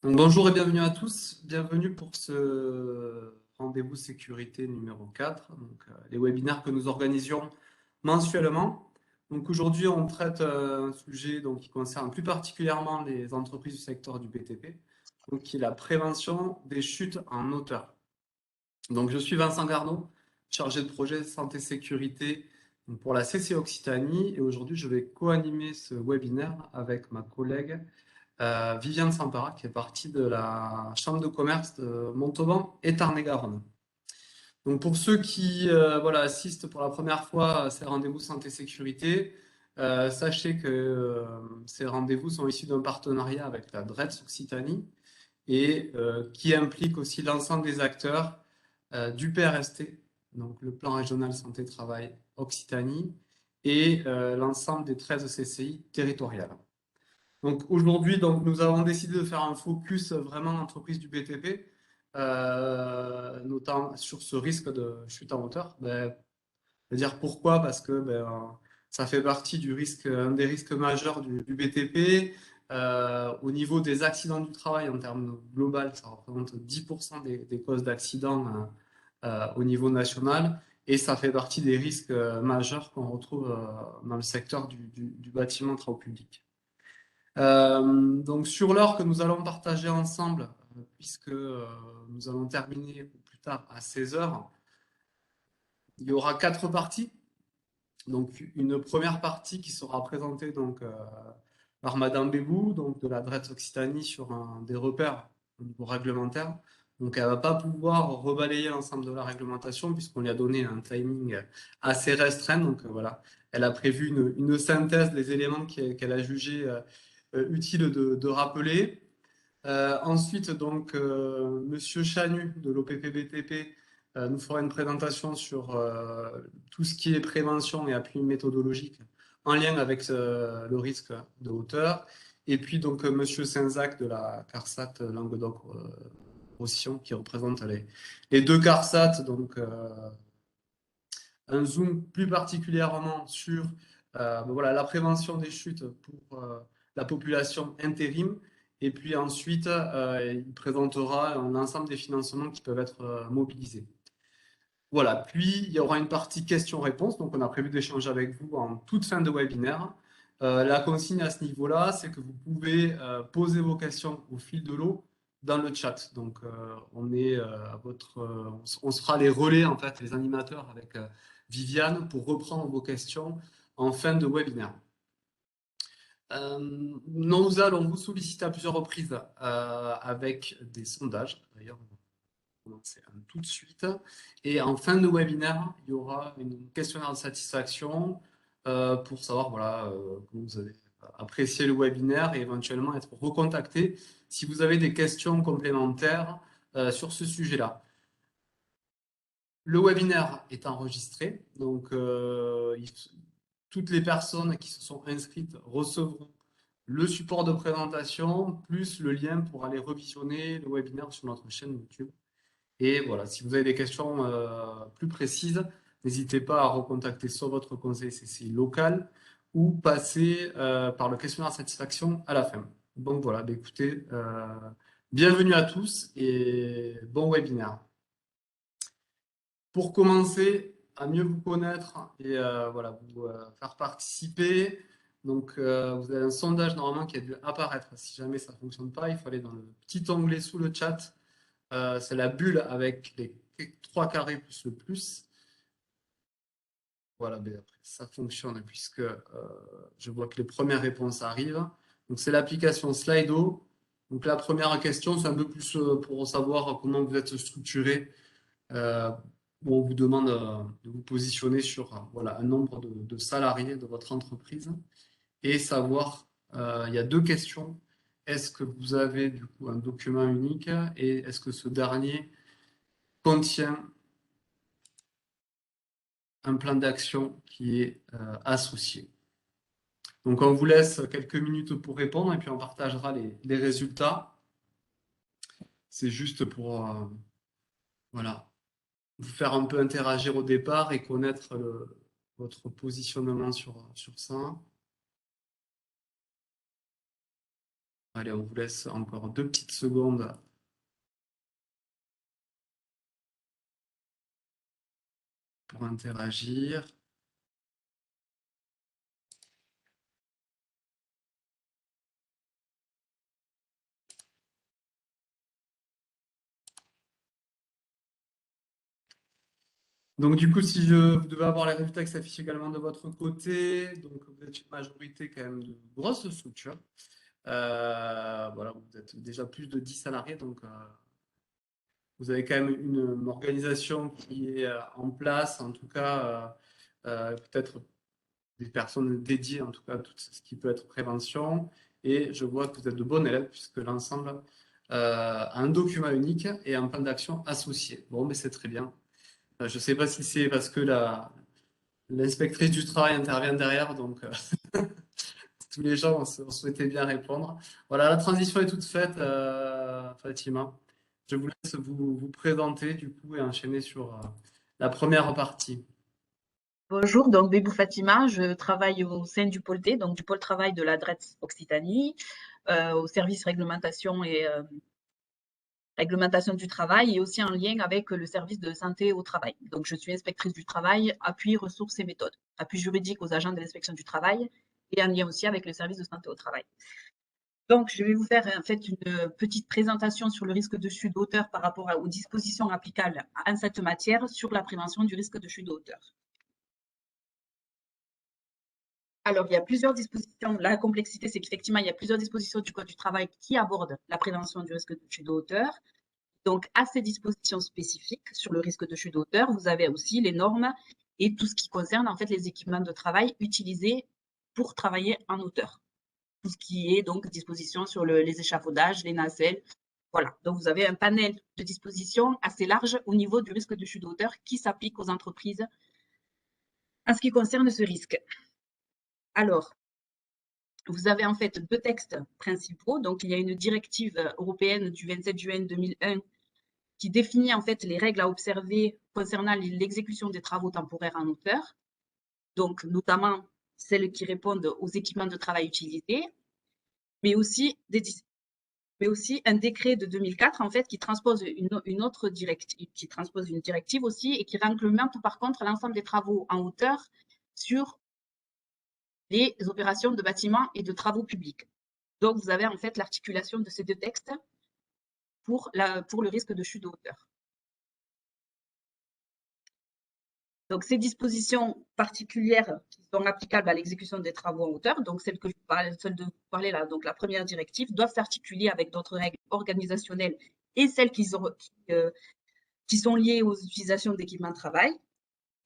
Donc, bonjour et bienvenue à tous. Bienvenue pour ce rendez-vous sécurité numéro 4, les webinaires que nous organisions mensuellement. Donc aujourd'hui, on traite un sujet qui concerne plus particulièrement les entreprises du secteur du BTP, donc qui est la prévention des chutes en hauteur. Donc je suis Vincent Garneau, chargé de projet santé sécurité pour la CC Occitanie, et aujourd'hui je vais co-animer ce webinaire avec ma collègue Viviane Sampara, qui est partie de la Chambre de commerce de Montauban et Tarn-et-Garonne. Donc pour ceux qui assistent pour la première fois à ces rendez-vous santé-sécurité, sachez que ces rendez-vous sont issus d'un partenariat avec la DRETS Occitanie et qui implique aussi l'ensemble des acteurs du PRST, donc le plan régional santé-travail Occitanie, et l'ensemble des 13 CCI territoriales. Donc aujourd'hui, nous avons décidé de faire un focus vraiment entreprise du BTP, notamment sur ce risque de chute en hauteur. Dire pourquoi? Parce que ça fait partie du risque, un des risques majeurs du BTP. Au niveau des accidents du travail, en termes global, ça représente 10% des causes d'accidents au niveau national. Et ça fait partie des risques majeurs qu'on retrouve dans le secteur du bâtiment travaux publics. Donc sur l'heure que nous allons partager ensemble, puisque nous allons terminer plus tard à 16 heures, il y aura 4 parties. Donc une première partie qui sera présentée par Madame Bébou, de la DRETS Occitanie, sur des repères au niveau réglementaire. Donc elle ne va pas pouvoir rebalayer l'ensemble de la réglementation puisqu'on lui a donné un timing assez restreint. Donc voilà, elle a prévu une synthèse des éléments qu'elle a jugé utile de rappeler. Ensuite, Monsieur Chanu de l'OPPBTP nous fera une présentation sur tout ce qui est prévention et appui méthodologique en lien avec le risque de hauteur. Et puis Monsieur Senzac de la CARSAT Languedoc-Roussillon qui représente les deux CARSAT, un zoom plus particulièrement sur la prévention des chutes pour la population intérim. Et puis ensuite, il présentera un ensemble des financements qui peuvent être mobilisés. Voilà, puis il y aura une partie questions-réponses. Donc on a prévu d'échanger avec vous en toute fin de webinaire. La consigne à ce niveau-là, c'est que vous pouvez poser vos questions au fil de l'eau dans le chat. Donc on est on sera les relais, en fait, les animateurs avec Viviane pour reprendre vos questions en fin de webinaire. Nous allons vous solliciter à plusieurs reprises avec des sondages. D'ailleurs, on va commencer tout de suite. Et en fin de webinaire, il y aura une questionnaire de satisfaction pour savoir comment vous avez apprécié le webinaire et éventuellement être recontacté si vous avez des questions complémentaires sur ce sujet-là. Le webinaire est enregistré, donc toutes les personnes qui se sont inscrites recevront le support de présentation plus le lien pour aller revisionner le webinaire sur notre chaîne YouTube. Et voilà, si vous avez des questions plus précises, n'hésitez pas à recontacter soit votre conseiller CCI local ou passer par le questionnaire de satisfaction à la fin. Donc voilà, écoutez, bienvenue à tous et bon webinaire. Pour commencer à mieux vous connaître et vous faire participer, vous avez un sondage normalement qui a dû apparaître. Si jamais ça ne fonctionne pas, il faut aller dans le petit onglet sous le chat. C'est la bulle avec les 3 carrés plus le plus. Voilà, après, ça fonctionne puisque je vois que les premières réponses arrivent. Donc c'est l'application Slido. Donc la première question, c'est un peu plus pour savoir comment vous êtes structuré. Où on vous demande de vous positionner sur un nombre de salariés de votre entreprise et savoir, il y a 2 questions. Est-ce que vous avez du coup un document unique et est-ce que ce dernier contient un plan d'action qui est associé? Donc on vous laisse quelques minutes pour répondre et puis on partagera les résultats. C'est juste pour vous faire un peu interagir au départ et connaître votre positionnement sur ça. Allez, on vous laisse encore 2 petites secondes. Pour interagir. Donc, du coup, si vous devez avoir les résultats qui s'affichent également de votre côté, donc vous êtes une majorité quand même de grosses structures. Voilà, vous êtes déjà plus de 10 salariés, donc vous avez quand même une organisation qui est en place, en tout cas, peut-être des personnes dédiées, en tout cas, à tout ce qui peut être prévention. Et je vois que vous êtes de bons élèves, puisque l'ensemble a un document unique et un plan d'action associé. Bon, mais c'est très bien. Je ne sais pas si c'est parce que l'inspectrice du travail intervient derrière, donc tous les gens ont souhaité bien répondre. Voilà, la transition est toute faite, Fatima. Je vous laisse vous présenter du coup et enchaîner sur la première partie. Bonjour, donc Bébou Fatima, je travaille au sein du pôle T, donc du pôle travail de la DRETS Occitanie, au service réglementation et réglementation du travail et aussi en lien avec le service de santé au travail. Donc je suis inspectrice du travail, appui, ressources et méthodes, appui juridique aux agents de l'inspection du travail et en lien aussi avec le service de santé au travail. Donc je vais vous faire en fait une petite présentation sur le risque de chute d'auteur par rapport aux dispositions applicables en cette matière sur la prévention du risque de chute d'auteur. Alors, il y a plusieurs dispositions. La complexité, c'est qu'effectivement, il y a plusieurs dispositions du Code du travail qui abordent la prévention du risque de chute de hauteur. Donc, à ces dispositions spécifiques sur le risque de chute de hauteur, vous avez aussi les normes et tout ce qui concerne en fait les équipements de travail utilisés pour travailler en hauteur. Tout ce qui est donc dispositions sur les échafaudages, les nacelles. Voilà. Donc, vous avez un panel de dispositions assez large au niveau du risque de chute de hauteur qui s'applique aux entreprises en ce qui concerne ce risque. Alors, vous avez en fait 2 textes principaux. Donc, il y a une directive européenne du 27 juin 2001 qui définit en fait les règles à observer concernant l'exécution des travaux temporaires en hauteur, donc notamment celles qui répondent aux équipements de travail utilisés, mais aussi un décret de 2004 en fait qui transpose une autre directive, qui transpose une directive aussi et qui réglemente par contre l'ensemble des travaux en hauteur sur les opérations de bâtiments et de travaux publics. Donc, vous avez en fait l'articulation de ces 2 textes pour le risque de chute de hauteur. Donc, ces dispositions particulières qui sont applicables à l'exécution des travaux en hauteur, donc celles de vous parler là, donc la première directive, doivent s'articuler avec d'autres règles organisationnelles et celles qui sont liées aux utilisations d'équipements de travail.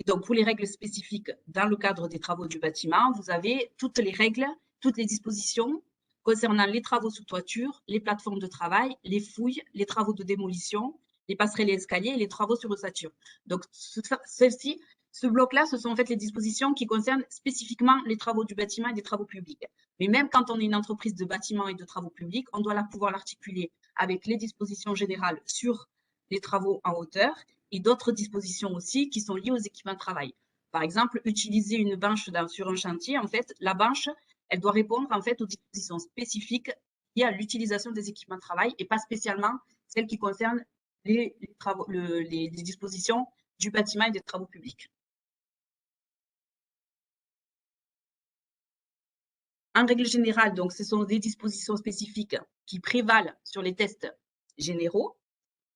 Et donc, pour les règles spécifiques dans le cadre des travaux du bâtiment, vous avez toutes les règles, toutes les dispositions concernant les travaux sous toiture, les plateformes de travail, les fouilles, les travaux de démolition, les passerelles et escaliers et les travaux sur ossature. Donc, ce bloc-là, ce sont en fait les dispositions qui concernent spécifiquement les travaux du bâtiment et des travaux publics. Mais même quand on est une entreprise de bâtiment et de travaux publics, on doit pouvoir l'articuler avec les dispositions générales sur les travaux en hauteur et d'autres dispositions aussi qui sont liées aux équipements de travail. Par exemple, utiliser une bâche sur un chantier, en fait, la bâche, elle doit répondre en fait aux dispositions spécifiques liées à l'utilisation des équipements de travail et pas spécialement celles qui concernent les dispositions du bâtiment et des travaux publics. En règle générale, donc, ce sont des dispositions spécifiques qui prévalent sur les tests généraux.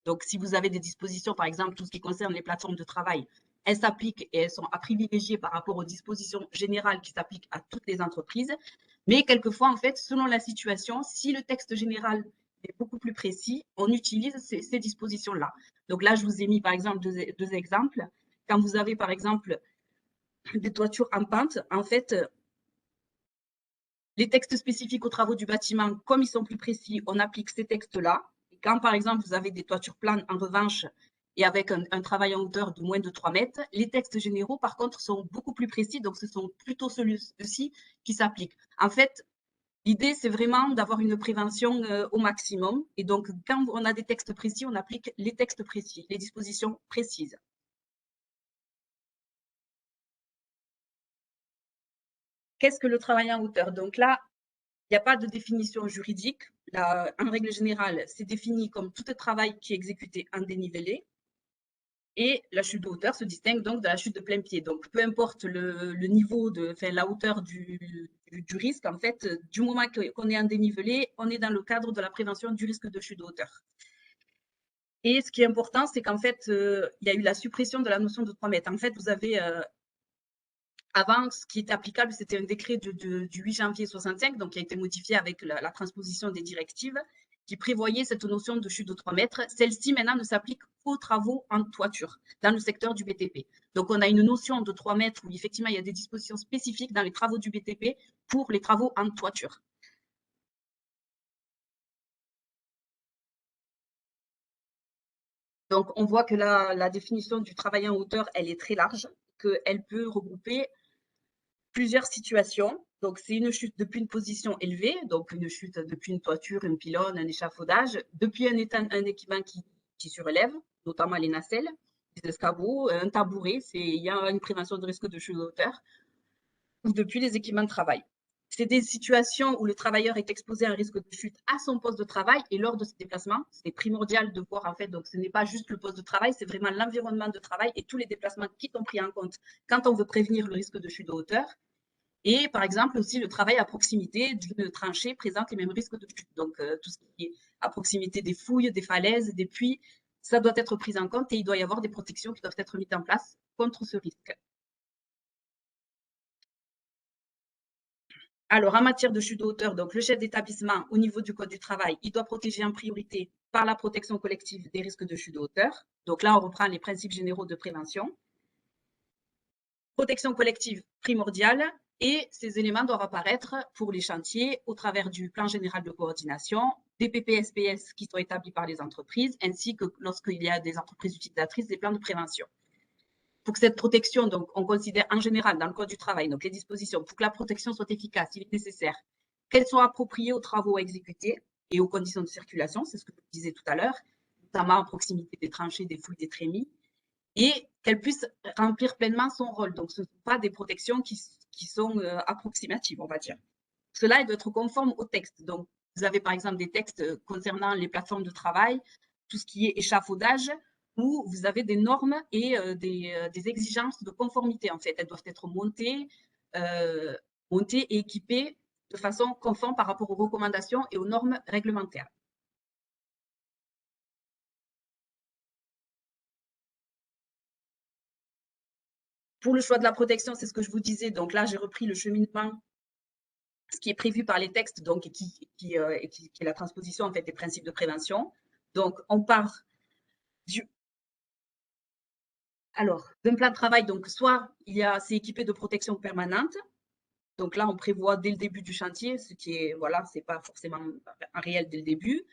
Donc, si vous avez des dispositions, par exemple, tout ce qui concerne les plateformes de travail, elles s'appliquent et elles sont à privilégier par rapport aux dispositions générales qui s'appliquent à toutes les entreprises. Mais quelquefois, en fait, selon la situation, si le texte général est beaucoup plus précis, on utilise ces dispositions-là. Donc là, je vous ai mis, par exemple, deux exemples. Quand vous avez, par exemple, des toitures en pente, en fait, les textes spécifiques aux travaux du bâtiment, comme ils sont plus précis, on applique ces textes-là. Et quand, par exemple, vous avez des toitures planes, en revanche, et avec un travail en hauteur de moins de 3 mètres, les textes généraux, par contre, sont beaucoup plus précis. Donc, ce sont plutôt ceux-ci qui s'appliquent. En fait, l'idée, c'est vraiment d'avoir une prévention au maximum. Et donc, quand on a des textes précis, on applique les textes précis, les dispositions précises. Qu'est-ce que le travail en hauteur? Donc là, Il n'y a pas de définition juridique. Là, en règle générale, c'est défini comme tout travail qui est exécuté en dénivelé. Et la chute de hauteur se distingue donc de la chute de plein pied. Donc, peu importe le niveau la hauteur du risque, en fait, du moment qu'on est en dénivelé, on est dans le cadre de la prévention du risque de chute de hauteur. Et ce qui est important, c'est qu'en fait, il y a eu la suppression de la notion de 3 mètres. En fait, vous avez avant, ce qui était applicable, c'était un décret du 8 janvier 65, donc qui a été modifié avec la transposition des directives, qui prévoyait cette notion de chute de 3 mètres. Celle-ci, maintenant, ne s'applique qu'aux travaux en toiture, dans le secteur du BTP. Donc, on a une notion de 3 mètres où, effectivement, il y a des dispositions spécifiques dans les travaux du BTP pour les travaux en toiture. Donc, on voit que la définition du travail en hauteur, elle est très large, qu'elle peut regrouper plusieurs situations. Donc, c'est une chute depuis une position élevée, donc une chute depuis une toiture, une pylône, un échafaudage, depuis un équipement qui surélève, notamment les nacelles, des escabeaux, un tabouret, il y a une prévention de risque de chute de hauteur, ou depuis les équipements de travail. C'est des situations où le travailleur est exposé à un risque de chute à son poste de travail et lors de ce déplacement. C'est primordial de voir, en fait, donc ce n'est pas juste le poste de travail, c'est vraiment l'environnement de travail et tous les déplacements qui sont pris en compte quand on veut prévenir le risque de chute de hauteur. Et par exemple, aussi, le travail à proximité d'une tranchée présente les mêmes risques de chute. Donc, tout ce qui est à proximité des fouilles, des falaises, des puits, ça doit être pris en compte et il doit y avoir des protections qui doivent être mises en place contre ce risque. Alors, en matière de chute de hauteur, donc le chef d'établissement, au niveau du Code du travail, il doit protéger en priorité par la protection collective des risques de chute de hauteur. Donc là, on reprend les principes généraux de prévention. Protection collective primordiale, et ces éléments doivent apparaître pour les chantiers au travers du plan général de coordination, des PPSPS qui sont établis par les entreprises, ainsi que lorsqu'il y a des entreprises utilisatrices, des plans de prévention. Pour que cette protection, donc, on considère en général dans le Code du travail, donc les dispositions, pour que la protection soit efficace, il est nécessaire qu'elles soient appropriées aux travaux à exécuter et aux conditions de circulation, c'est ce que je disais tout à l'heure, notamment à proximité des tranchées, des fouilles, des trémies, et qu'elle puisse remplir pleinement son rôle. Donc, ce ne sont pas des protections qui sont approximatives, on va dire. Cela doit être conforme au texte. Donc, vous avez par exemple des textes concernant les plateformes de travail, tout ce qui est échafaudage, où vous avez des normes et des exigences de conformité, en fait. Elles doivent être montées et équipées de façon conforme par rapport aux recommandations et aux normes réglementaires. Pour le choix de la protection, c'est ce que je vous disais. Donc là, j'ai repris le cheminement, ce qui est prévu par les textes, donc, et qui est la transposition en fait, des principes de prévention. Donc, on part d'un plan de travail. Donc, soit c'est équipé de protection permanente. Donc là, on prévoit dès le début du chantier, ce qui est, voilà, c'est pas forcément un réel dès le début.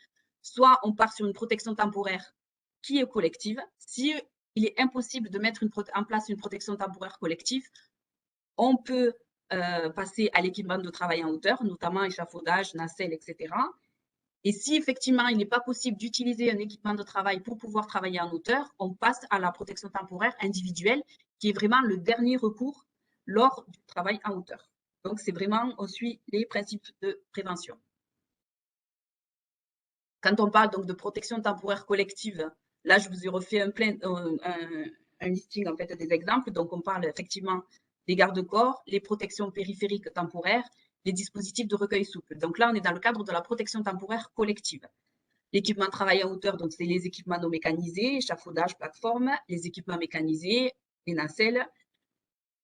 Soit on part sur une protection temporaire qui est collective. Si il est impossible de mettre en place une protection temporaire collective, on peut passer à l'équipement de travail en hauteur, notamment échafaudage, nacelle, etc. Et si effectivement il n'est pas possible d'utiliser un équipement de travail pour pouvoir travailler en hauteur, on passe à la protection temporaire individuelle, qui est vraiment le dernier recours lors du travail en hauteur. Donc c'est vraiment, on suit les principes de prévention. Quand on parle donc de protection temporaire collective, là je vous ai refait un listing en fait des exemples. Donc on parle effectivement des garde-corps, les protections périphériques temporaires, les dispositifs de recueil souple. Donc là on est dans le cadre de la protection temporaire collective. L'équipement de travail en hauteur, donc c'est les équipements non mécanisés, échafaudage, plateforme, les équipements mécanisés, les nacelles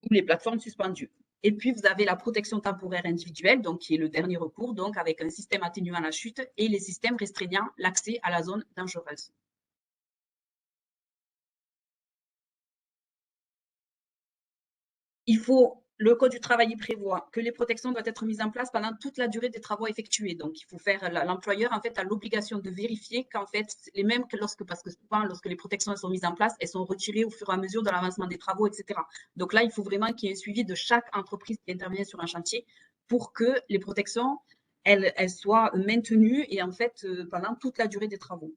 ou les plateformes suspendues. Et puis, vous avez la protection temporaire individuelle, donc qui est le dernier recours, donc avec un système atténuant la chute et les systèmes restreignant l'accès à la zone dangereuse. Le Code du travail prévoit que les protections doivent être mises en place pendant toute la durée des travaux effectués. Donc, il faut l'employeur, en fait, a l'obligation de vérifier qu'en fait, les mêmes que parce que souvent, lorsque les protections sont mises en place, elles sont retirées au fur et à mesure de l'avancement des travaux, etc. Donc là, il faut vraiment qu'il y ait un suivi de chaque entreprise qui intervient sur un chantier pour que les protections, elles soient maintenues et en fait, pendant toute la durée des travaux.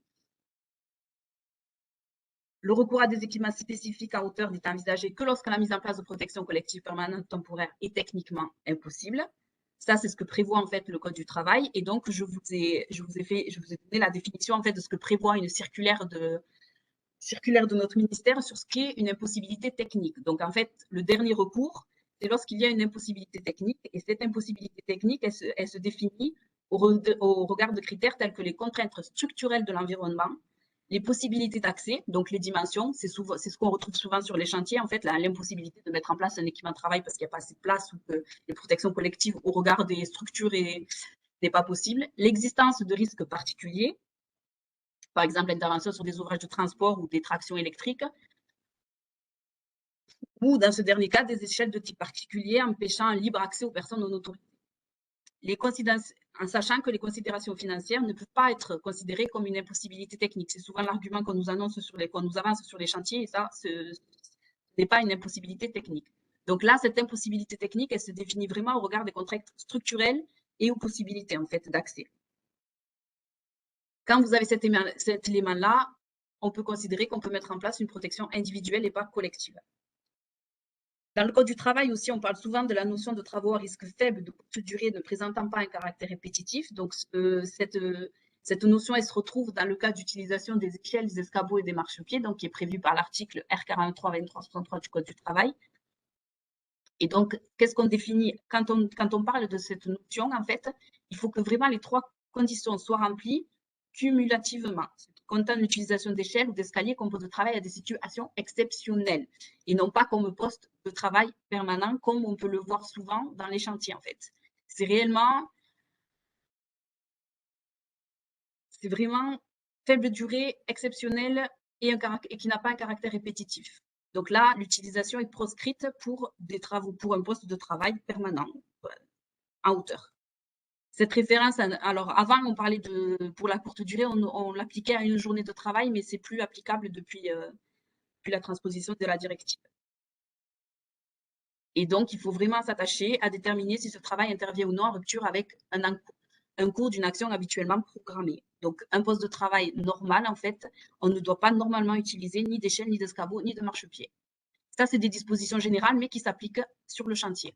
Le recours à des équipements spécifiques à hauteur n'est envisagé que lorsque la mise en place de protection collective permanente temporaire est techniquement impossible. Ça, c'est ce que prévoit en fait le Code du travail. Et donc, je vous ai donné la définition en fait de ce que prévoit une circulaire de notre ministère sur ce qu'est une impossibilité technique. Donc, en fait, le dernier recours, c'est lorsqu'il y a une impossibilité technique. Et cette impossibilité technique, elle se définit au regard de critères tels que les contraintes structurelles de l'environnement, les possibilités d'accès, donc les dimensions, c'est ce qu'on retrouve souvent sur les chantiers, en fait, l'impossibilité de mettre en place un équipement de travail parce qu'il n'y a pas assez de place ou que les protections collectives au regard des structures n'est pas possible. L'existence de risques particuliers, par exemple l'intervention sur des ouvrages de transport ou des tractions électriques, ou dans ce dernier cas, des échelles de type particulier empêchant un libre accès aux personnes non autorisées. En sachant que les considérations financières ne peuvent pas être considérées comme une impossibilité technique. C'est souvent l'argument qu'on nous avance sur les chantiers, et ça, ce n'est pas une impossibilité technique. Donc là, cette impossibilité technique, elle se définit vraiment au regard des contraintes structurelles et aux possibilités en fait d'accès. Quand vous avez cet élément-là, on peut considérer qu'on peut mettre en place une protection individuelle et pas collective. Dans le Code du travail aussi, on parle souvent de la notion de travaux à risque faible de courte durée ne présentant pas un caractère répétitif. Donc, cette notion, elle se retrouve dans le cas d'utilisation des échelles, des escabeaux et des marchepieds, donc qui est prévu par l'article R43-2363 du Code du travail. Et donc, qu'est-ce qu'on définit quand on parle de cette notion, en fait, il faut que vraiment les trois conditions soient remplies cumulativement. Comptant l'utilisation d'échelles ou d'escaliers comme poste de travail à des situations exceptionnelles et non pas comme poste de travail permanent comme on peut le voir souvent dans les chantiers en fait. C'est vraiment faible durée, exceptionnelle et qui n'a pas un caractère répétitif. Donc là, l'utilisation est proscrite pour des travaux, pour un poste de travail permanent en hauteur. Cette référence, alors avant, on parlait pour la courte durée, on l'appliquait à une journée de travail, mais c'est plus applicable depuis la transposition de la directive. Et donc, il faut vraiment s'attacher à déterminer si ce travail intervient ou non en rupture avec un cours d'une action habituellement programmée. Donc, un poste de travail normal, en fait, on ne doit pas normalement utiliser ni d'échelle, ni d'escabeau, ni de marchepied. Ça, c'est des dispositions générales, mais qui s'appliquent sur le chantier.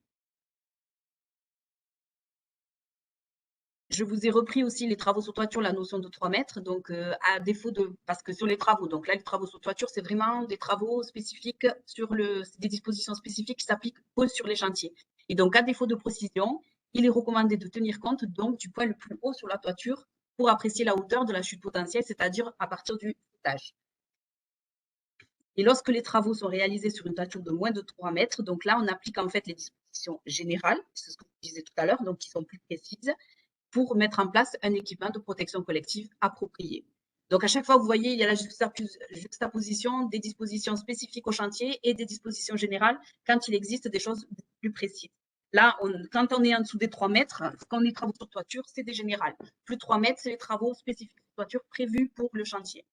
Je vous ai repris aussi les travaux sur toiture, la notion de 3 mètres. Donc, à défaut parce que sur les travaux, donc là, les travaux sur toiture, c'est vraiment des travaux spécifiques des dispositions spécifiques qui s'appliquent que sur les chantiers. Et donc, à défaut de précision, il est recommandé de tenir compte donc du point le plus haut sur la toiture pour apprécier la hauteur de la chute potentielle, c'est-à-dire à partir du étage. Et lorsque les travaux sont réalisés sur une toiture de moins de 3 mètres, donc là, on applique en fait les dispositions générales, c'est ce que je disais tout à l'heure, donc qui sont plus précises, pour mettre en place un équipement de protection collective approprié. Donc, à chaque fois, vous voyez, il y a la juxtaposition des dispositions spécifiques au chantier et des dispositions générales quand il existe des choses plus précises. Là, quand on est en dessous des 3 mètres, quand on est travaux sur toiture, c'est des générales. Plus de 3 mètres, c'est les travaux spécifiques de toiture prévus pour le chantier.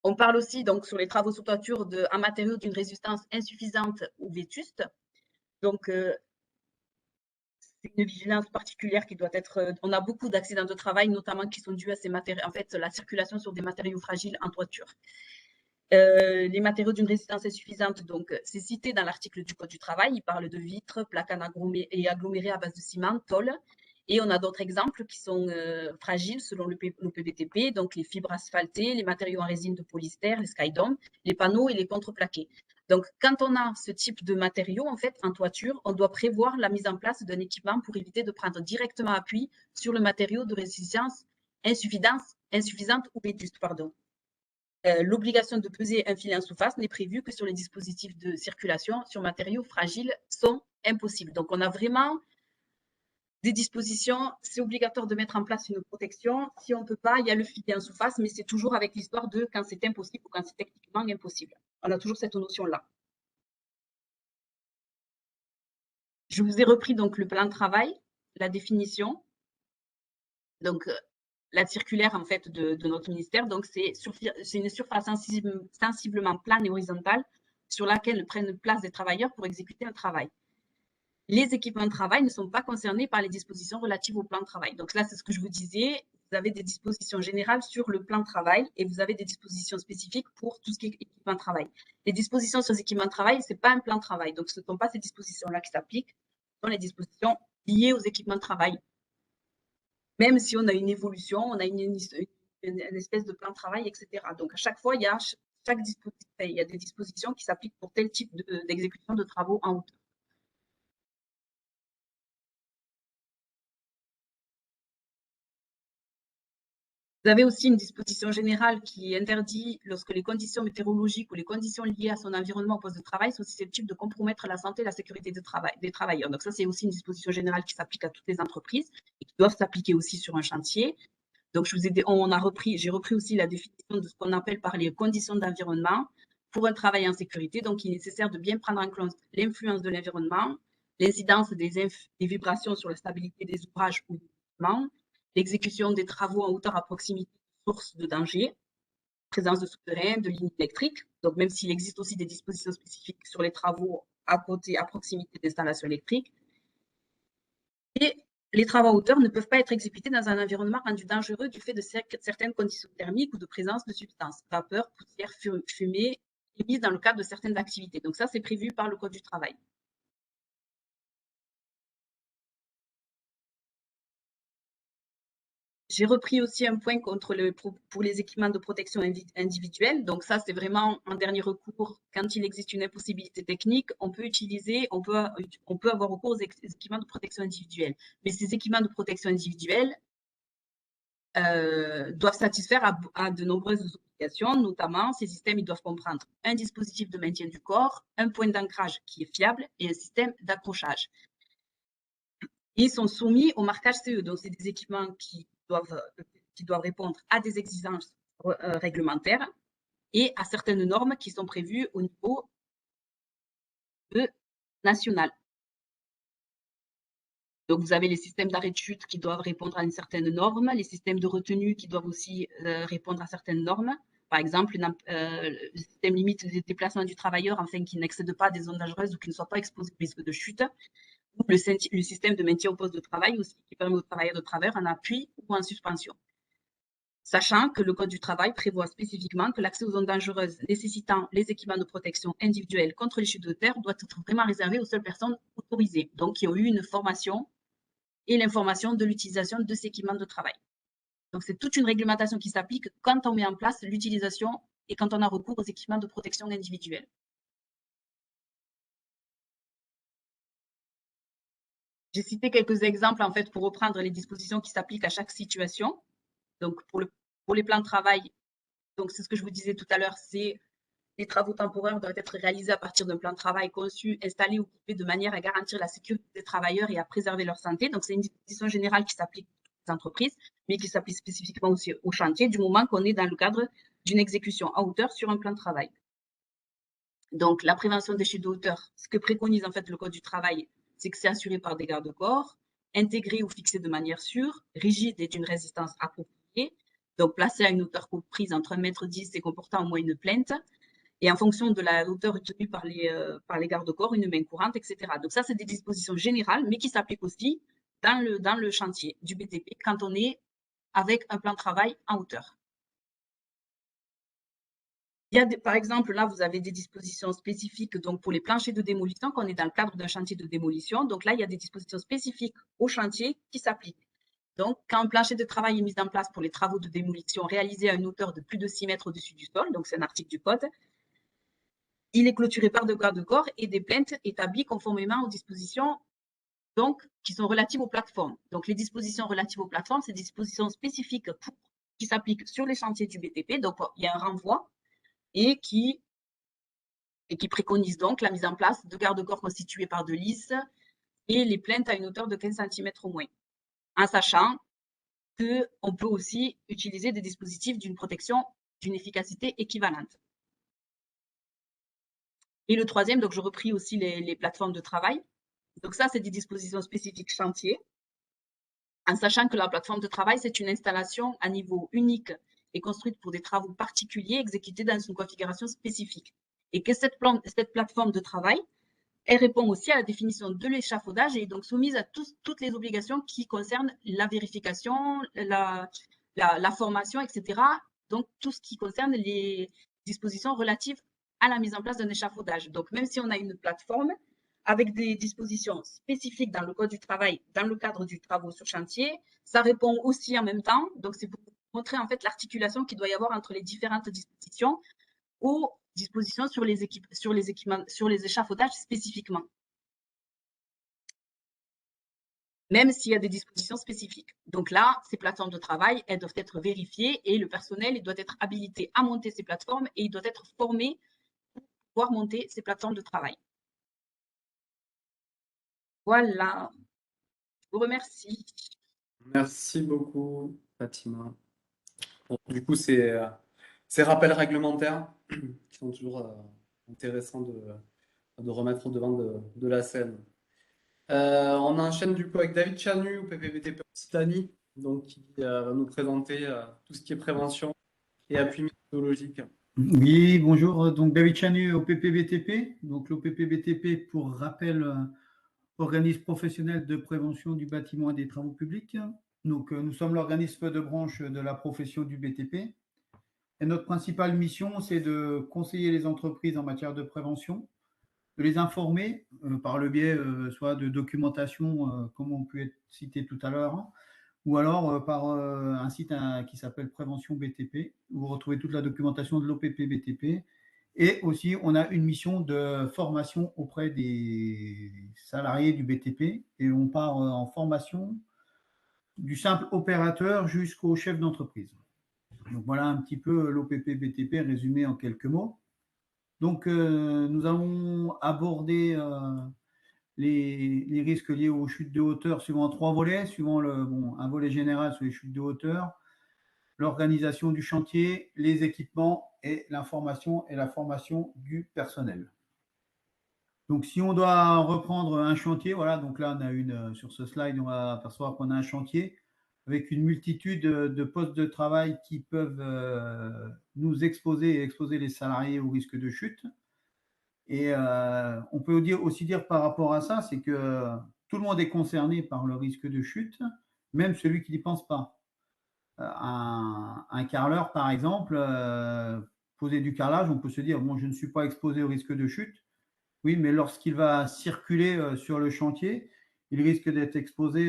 On parle aussi, donc, sur les travaux sur toiture un matériau d'une résistance insuffisante ou vétuste. Donc, c'est une vigilance particulière qui doit être. On a beaucoup d'accidents de travail, notamment qui sont dus à ces matériaux, en fait, la circulation sur des matériaux fragiles en toiture. Les matériaux d'une résistance insuffisante, donc, c'est cité dans l'article du Code du travail. Il parle de vitres, plaques et agglomérés à base de ciment, tôle. Et on a d'autres exemples qui sont fragiles selon le PBTP, donc les fibres asphaltées, les matériaux en résine de polystère, les skydome, les panneaux et les contreplaqués. Donc, quand on a ce type de matériaux, en fait, en toiture, on doit prévoir la mise en place d'un équipement pour éviter de prendre directement appui sur le matériau de résistance insuffisante ou vétuste, pardon. L'obligation de peser un filet en sous-face n'est prévue que sur les dispositifs de circulation sur matériaux fragiles sont impossibles. Donc, on a vraiment des dispositions, c'est obligatoire de mettre en place une protection. Si on ne peut pas, il y a le filet en sous-face, mais c'est toujours avec l'histoire de quand c'est impossible ou quand c'est techniquement impossible. On a toujours cette notion-là. Je vous ai repris donc le plan de travail, la définition. Donc, la circulaire en fait de notre ministère. Donc, c'est une surface sensiblement plane et horizontale sur laquelle prennent place des travailleurs pour exécuter un travail. Les équipements de travail ne sont pas concernés par les dispositions relatives au plan de travail. Donc là, c'est ce que je vous disais. vous avez des dispositions générales sur le plan de travail et vous avez des dispositions spécifiques pour tout ce qui est équipement de travail. Les dispositions sur les équipements de travail, ce n'est pas un plan de travail. Donc, ce ne sont pas ces dispositions-là qui s'appliquent, ce sont les dispositions liées aux équipements de travail. Même si on a une évolution, on a une espèce de plan de travail, etc. Donc, à chaque fois, il y a des dispositions qui s'appliquent pour tel type d'exécution de travaux en hauteur. Vous avez aussi une disposition générale qui interdit, lorsque les conditions météorologiques ou les conditions liées à son environnement au poste de travail sont susceptibles de compromettre la santé et la sécurité des travailleurs. Donc ça, c'est aussi une disposition générale qui s'applique à toutes les entreprises et qui doivent s'appliquer aussi sur un chantier. Donc, j'ai repris aussi la définition de ce qu'on appelle par les conditions d'environnement pour un travail en sécurité. Donc, il est nécessaire de bien prendre en compte l'influence de l'environnement, l'incidence des vibrations sur la stabilité des ouvrages ou des équipements, l'exécution des travaux en hauteur à proximité de sources de danger, présence de souterrains, de lignes électriques. Donc, même s'il existe aussi des dispositions spécifiques sur les travaux à proximité d'installations électriques. Et les travaux en hauteur ne peuvent pas être exécutés dans un environnement rendu dangereux du fait de certaines conditions thermiques ou de présence de substances, vapeur, poussière, fumée, émises dans le cadre de certaines activités. Donc ça, c'est prévu par le Code du travail. J'ai repris aussi un point pour les équipements de protection individuelle. Donc ça, c'est vraiment en dernier recours. Quand il existe une impossibilité technique, on peut avoir recours aux équipements de protection individuelle. Mais ces équipements de protection individuelle doivent satisfaire à de nombreuses obligations, notamment ces systèmes ils doivent comprendre un dispositif de maintien du corps, un point d'ancrage qui est fiable et un système d'accrochage. Ils sont soumis au marquage CE, donc c'est des équipements qui doivent répondre à des exigences réglementaires et à certaines normes qui sont prévues au niveau national. Donc, vous avez les systèmes d'arrêt de chute qui doivent répondre à une certaine norme, les systèmes de retenue qui doivent aussi répondre à certaines normes. Par exemple, le système limite des déplacements du travailleur afin qu'il n'accède pas à des zones dangereuses ou qu'il ne soit pas exposé au risque de chute. Ou le système de maintien au poste de travail aussi, qui permet aux travailleurs de travailler en appui ou en suspension. Sachant que le Code du travail prévoit spécifiquement que l'accès aux zones dangereuses nécessitant les équipements de protection individuelle contre les chutes de terre doit être vraiment réservé aux seules personnes autorisées, donc qui ont eu une formation et l'information de l'utilisation de ces équipements de travail. Donc, c'est toute une réglementation qui s'applique quand on met en place l'utilisation et quand on a recours aux équipements de protection individuelle. J'ai cité quelques exemples, en fait, pour reprendre les dispositions qui s'appliquent à chaque situation. Donc, pour les plans de travail, donc c'est ce que je vous disais tout à l'heure, c'est les travaux temporaires doivent être réalisés à partir d'un plan de travail conçu, installé ou équipé de manière à garantir la sécurité des travailleurs et à préserver leur santé. Donc, c'est une disposition générale qui s'applique aux entreprises, mais qui s'applique spécifiquement aussi au chantier, du moment qu'on est dans le cadre d'une exécution à hauteur sur un plan de travail. Donc, la prévention des chutes de hauteur, ce que préconise en fait le Code du travail, c'est que c'est assuré par des garde-corps, intégrés ou fixés de manière sûre, rigides et d'une résistance appropriée, donc placés à une hauteur comprise entre 1,10 m et comportant au moins une plinthe, et en fonction de la hauteur retenue par les garde-corps, une main courante, etc. Donc ça, c'est des dispositions générales, mais qui s'appliquent aussi dans le chantier du BTP quand on est avec un plan de travail en hauteur. Il y a par exemple, là, vous avez des dispositions spécifiques donc pour les planchers de démolition, quand on est dans le cadre d'un chantier de démolition. Donc là, il y a des dispositions spécifiques au chantier qui s'appliquent. Donc, quand un plancher de travail est mis en place pour les travaux de démolition réalisés à une hauteur de plus de 6 mètres au-dessus du sol, donc c'est un article du Code, il est clôturé par de garde-corps et des plaintes établies conformément aux dispositions donc, qui sont relatives aux plateformes. Donc, les dispositions relatives aux plateformes, c'est des dispositions spécifiques qui s'appliquent sur les chantiers du BTP. Donc, il y a un renvoi et qui préconise donc la mise en place de garde-corps constitués par de lisses et les plaintes à une hauteur de 15 cm au moins, en sachant qu'on peut aussi utiliser des dispositifs d'une protection d'une efficacité équivalente. Et le troisième, donc je repris aussi les plateformes de travail. Donc ça, c'est des dispositions spécifiques chantier, en sachant que la plateforme de travail, c'est une installation à niveau unique et construite pour des travaux particuliers exécutés dans une configuration spécifique. Et que cette plateforme de travail, elle répond aussi à la définition de l'échafaudage et est donc soumise à toutes les obligations qui concernent la vérification, la formation, etc. Donc, tout ce qui concerne les dispositions relatives à la mise en place d'un échafaudage. Donc, même si on a une plateforme avec des dispositions spécifiques dans le code du travail, dans le cadre du travaux sur chantier, ça répond aussi en même temps. Donc, c'est pour montrer en fait l'articulation qu'il doit y avoir entre les différentes dispositions ou dispositions sur les équipements, sur les échafaudages spécifiquement. Même s'il y a des dispositions spécifiques. Donc là, ces plateformes de travail, elles doivent être vérifiées et le personnel, il doit être habilité à monter ces plateformes et il doit être formé pour pouvoir monter ces plateformes de travail. Voilà. Je vous remercie. Merci beaucoup, Fatima. Bon, du coup, ces rappels réglementaires qui sont toujours intéressants de remettre au devant de la scène. On enchaîne du coup avec David Chanu au PPBTP Occitanie, donc qui va nous présenter tout ce qui est prévention et appui méthodologique. Oui, bonjour. Donc David Chanu au PPBTP. Donc l'OPPBTP, pour rappel, organisme professionnel de prévention du bâtiment et des travaux publics. Donc nous sommes l'organisme de branche de la profession du BTP. Et notre principale mission, c'est de conseiller les entreprises en matière de prévention, de les informer par le biais soit de documentation, comme on peut être cité tout à l'heure, ou alors par un site qui s'appelle Prévention BTP, où vous retrouvez toute la documentation de l'OPP BTP. Et aussi, on a une mission de formation auprès des salariés du BTP, et on part en formation du simple opérateur jusqu'au chef d'entreprise. Donc voilà un petit peu l'OPP BTP résumé en quelques mots. Donc nous allons aborder les risques liés aux chutes de hauteur suivant trois volets, suivant un volet général sur les chutes de hauteur, l'organisation du chantier, les équipements et l'information et la formation du personnel. Donc, si on doit reprendre un chantier, voilà, donc là, on a sur ce slide, on va apercevoir qu'on a un chantier avec une multitude de postes de travail qui peuvent nous exposer et exposer les salariés au risque de chute. Et on peut aussi dire par rapport à ça, c'est que tout le monde est concerné par le risque de chute, même celui qui n'y pense pas. Un carreleur, par exemple, poser du carrelage, on peut se dire, bon, je ne suis pas exposé au risque de chute. Oui, mais lorsqu'il va circuler sur le chantier, il risque d'être exposé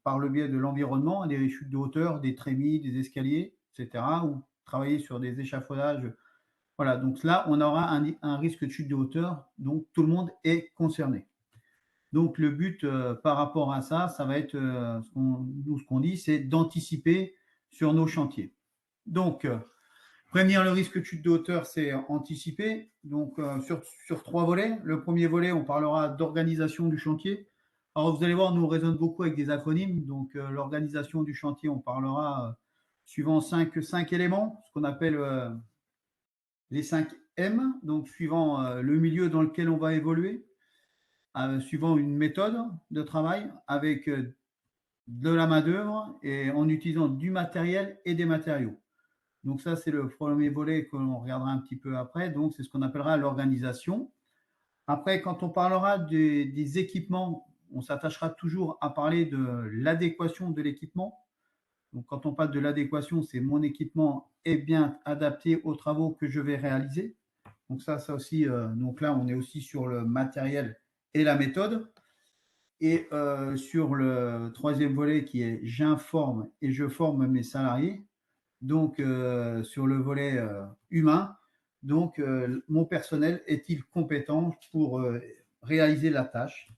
par le biais de l'environnement à des chutes de hauteur, des trémies, des escaliers, etc., ou travailler sur des échafaudages. Voilà, donc là, on aura un risque de chute de hauteur, donc tout le monde est concerné. Donc le but par rapport à ça, ça va être, ce qu'on dit, c'est d'anticiper sur nos chantiers. Donc, prévenir le risque de chute de hauteur, c'est anticiper. Donc, sur trois volets. Le premier volet, on parlera d'organisation du chantier. Alors, vous allez voir, nous, on raisonne beaucoup avec des acronymes. Donc, l'organisation du chantier, on parlera suivant cinq éléments, ce qu'on appelle les 5 M, donc suivant le milieu dans lequel on va évoluer, suivant une méthode de travail avec de la main-d'œuvre et en utilisant du matériel et des matériaux. Donc ça, c'est le premier volet que l'on regardera un petit peu après. Donc, c'est ce qu'on appellera l'organisation. Après, quand on parlera des équipements, on s'attachera toujours à parler de l'adéquation de l'équipement. Donc, quand on parle de l'adéquation, c'est mon équipement est bien adapté aux travaux que je vais réaliser. Donc ça aussi, donc là, on est aussi sur le matériel et la méthode. Et sur le troisième volet qui est j'informe et je forme mes salariés. Donc, sur le volet humain, donc mon personnel est-il compétent pour réaliser la tâche?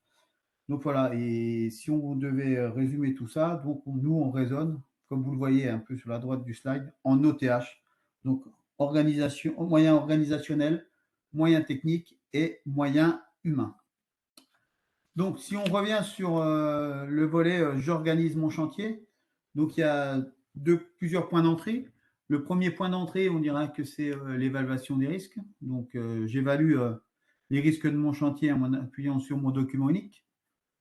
Donc voilà, et si on devait résumer tout ça, donc nous on raisonne, comme vous le voyez un peu sur la droite du slide, en OTH. Donc organisation, moyens organisationnels, moyens techniques et moyens humains. Donc si on revient sur le volet j'organise mon chantier, donc il y a plusieurs points d'entrée. Le premier point d'entrée, on dira que c'est l'évaluation des risques. Donc j'évalue les risques de mon chantier en appuyant sur mon document unique.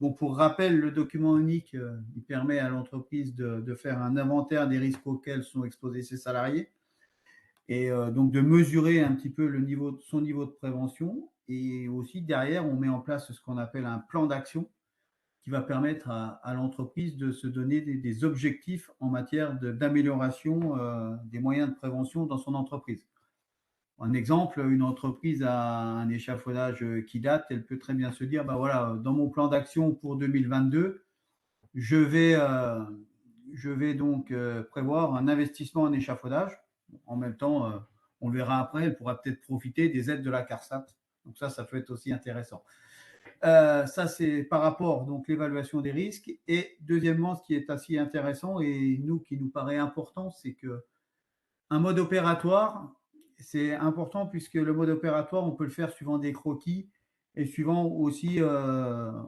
Bon, pour rappel, le document unique, il permet à l'entreprise de faire un inventaire des risques auxquels sont exposés ses salariés et donc de mesurer un petit peu son niveau de prévention. Et aussi, derrière, on met en place ce qu'on appelle un plan d'action qui va permettre à l'entreprise de se donner des objectifs en matière d'amélioration des moyens de prévention dans son entreprise. Un exemple, une entreprise a un échafaudage qui date, elle peut très bien se dire, bah voilà, dans mon plan d'action pour 2022, je vais donc prévoir un investissement en échafaudage. En même temps, on le verra après, elle pourra peut-être profiter des aides de la CARSAT. Donc ça peut être aussi intéressant. Ça, c'est par rapport donc l'évaluation des risques. Et deuxièmement, ce qui est assez intéressant et qui nous paraît important, c'est que un mode opératoire, c'est important puisque le mode opératoire, on peut le faire suivant des croquis et suivant aussi en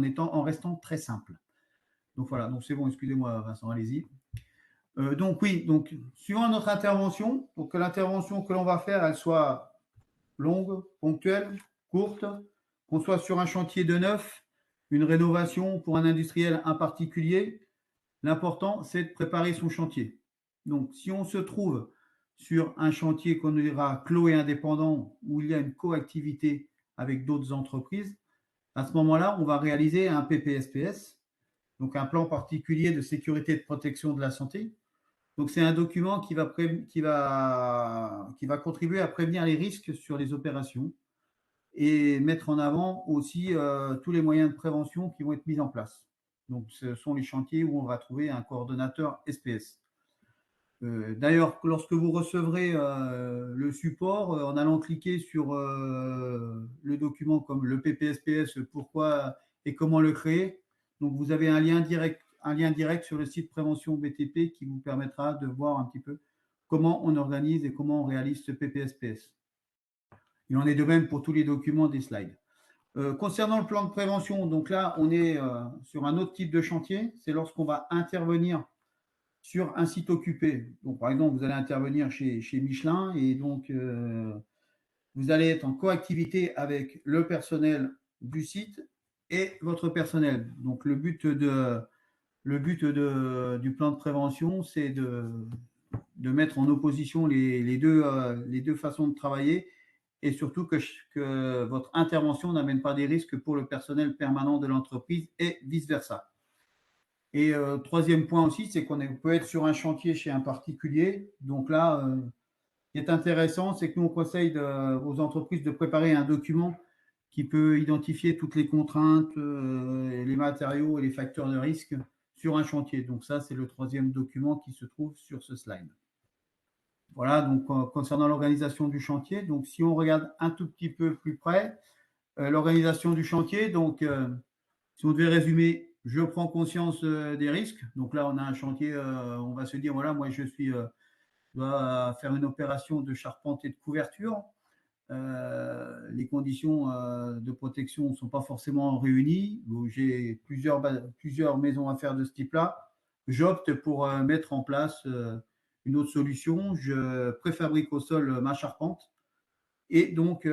restant très simple. Donc voilà, donc c'est bon, excusez-moi Vincent, allez-y. Donc oui, donc suivant notre intervention, pour que l'intervention que l'on va faire, elle soit longue, ponctuelle, courte, qu'on soit sur un chantier de neuf, une rénovation pour un industriel, un particulier, l'important, c'est de préparer son chantier. Donc, si on se trouve sur un chantier qu'on dira clos et indépendant, où il y a une coactivité avec d'autres entreprises, à ce moment-là, on va réaliser un PPSPS, donc un plan particulier de sécurité et de protection de la santé. Donc, c'est un document qui va contribuer à prévenir les risques sur les opérations et mettre en avant aussi tous les moyens de prévention qui vont être mis en place. Donc, ce sont les chantiers où on va trouver un coordonnateur SPS. D'ailleurs, lorsque vous recevrez le support, en allant cliquer sur le document comme le PPSPS, pourquoi et comment le créer, donc vous avez un lien direct sur le site Prévention BTP qui vous permettra de voir un petit peu comment on organise et comment on réalise ce PPSPS. Il en est de même pour tous les documents des slides. Concernant le plan de prévention, donc là, on est sur un autre type de chantier. C'est lorsqu'on va intervenir sur un site occupé. Donc, par exemple, vous allez intervenir chez Michelin et donc vous allez être en coactivité avec le personnel du site et votre personnel. Donc, le but du plan de prévention, c'est de mettre en opposition les deux façons de travailler et surtout que votre intervention n'amène pas des risques pour le personnel permanent de l'entreprise et vice-versa. Et troisième point aussi, c'est qu'on peut être sur un chantier chez un particulier. Donc là, ce qui est intéressant, c'est que nous, on conseille aux entreprises de préparer un document qui peut identifier toutes les contraintes, les matériaux et les facteurs de risque sur un chantier. Donc ça, c'est le troisième document qui se trouve sur ce slide. Voilà, donc concernant l'organisation du chantier, donc si on regarde un tout petit peu plus près, l'organisation du chantier, donc si on devait résumer, je prends conscience des risques. Donc là, on a un chantier, on va se dire, voilà, moi je dois faire une opération de charpente et de couverture. Les conditions de protection ne sont pas forcément réunies. J'ai plusieurs maisons à faire de ce type-là. J'opte pour mettre en place une autre solution. Je préfabrique au sol ma charpente et donc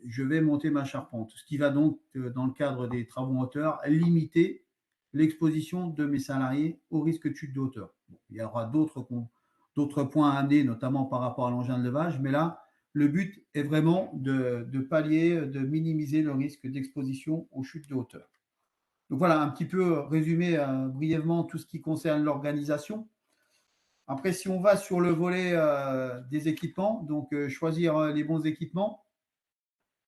je vais monter ma charpente. Ce qui va donc, dans le cadre des travaux en hauteur, limiter l'exposition de mes salariés au risque de chute de hauteur. Bon, il y aura d'autres points à amener, notamment par rapport à l'engin de levage, mais là, le but est vraiment de pallier, de minimiser le risque d'exposition aux chutes de hauteur. Donc voilà, un petit peu résumé brièvement tout ce qui concerne l'organisation. Après, si on va sur le volet des équipements, donc choisir les bons équipements.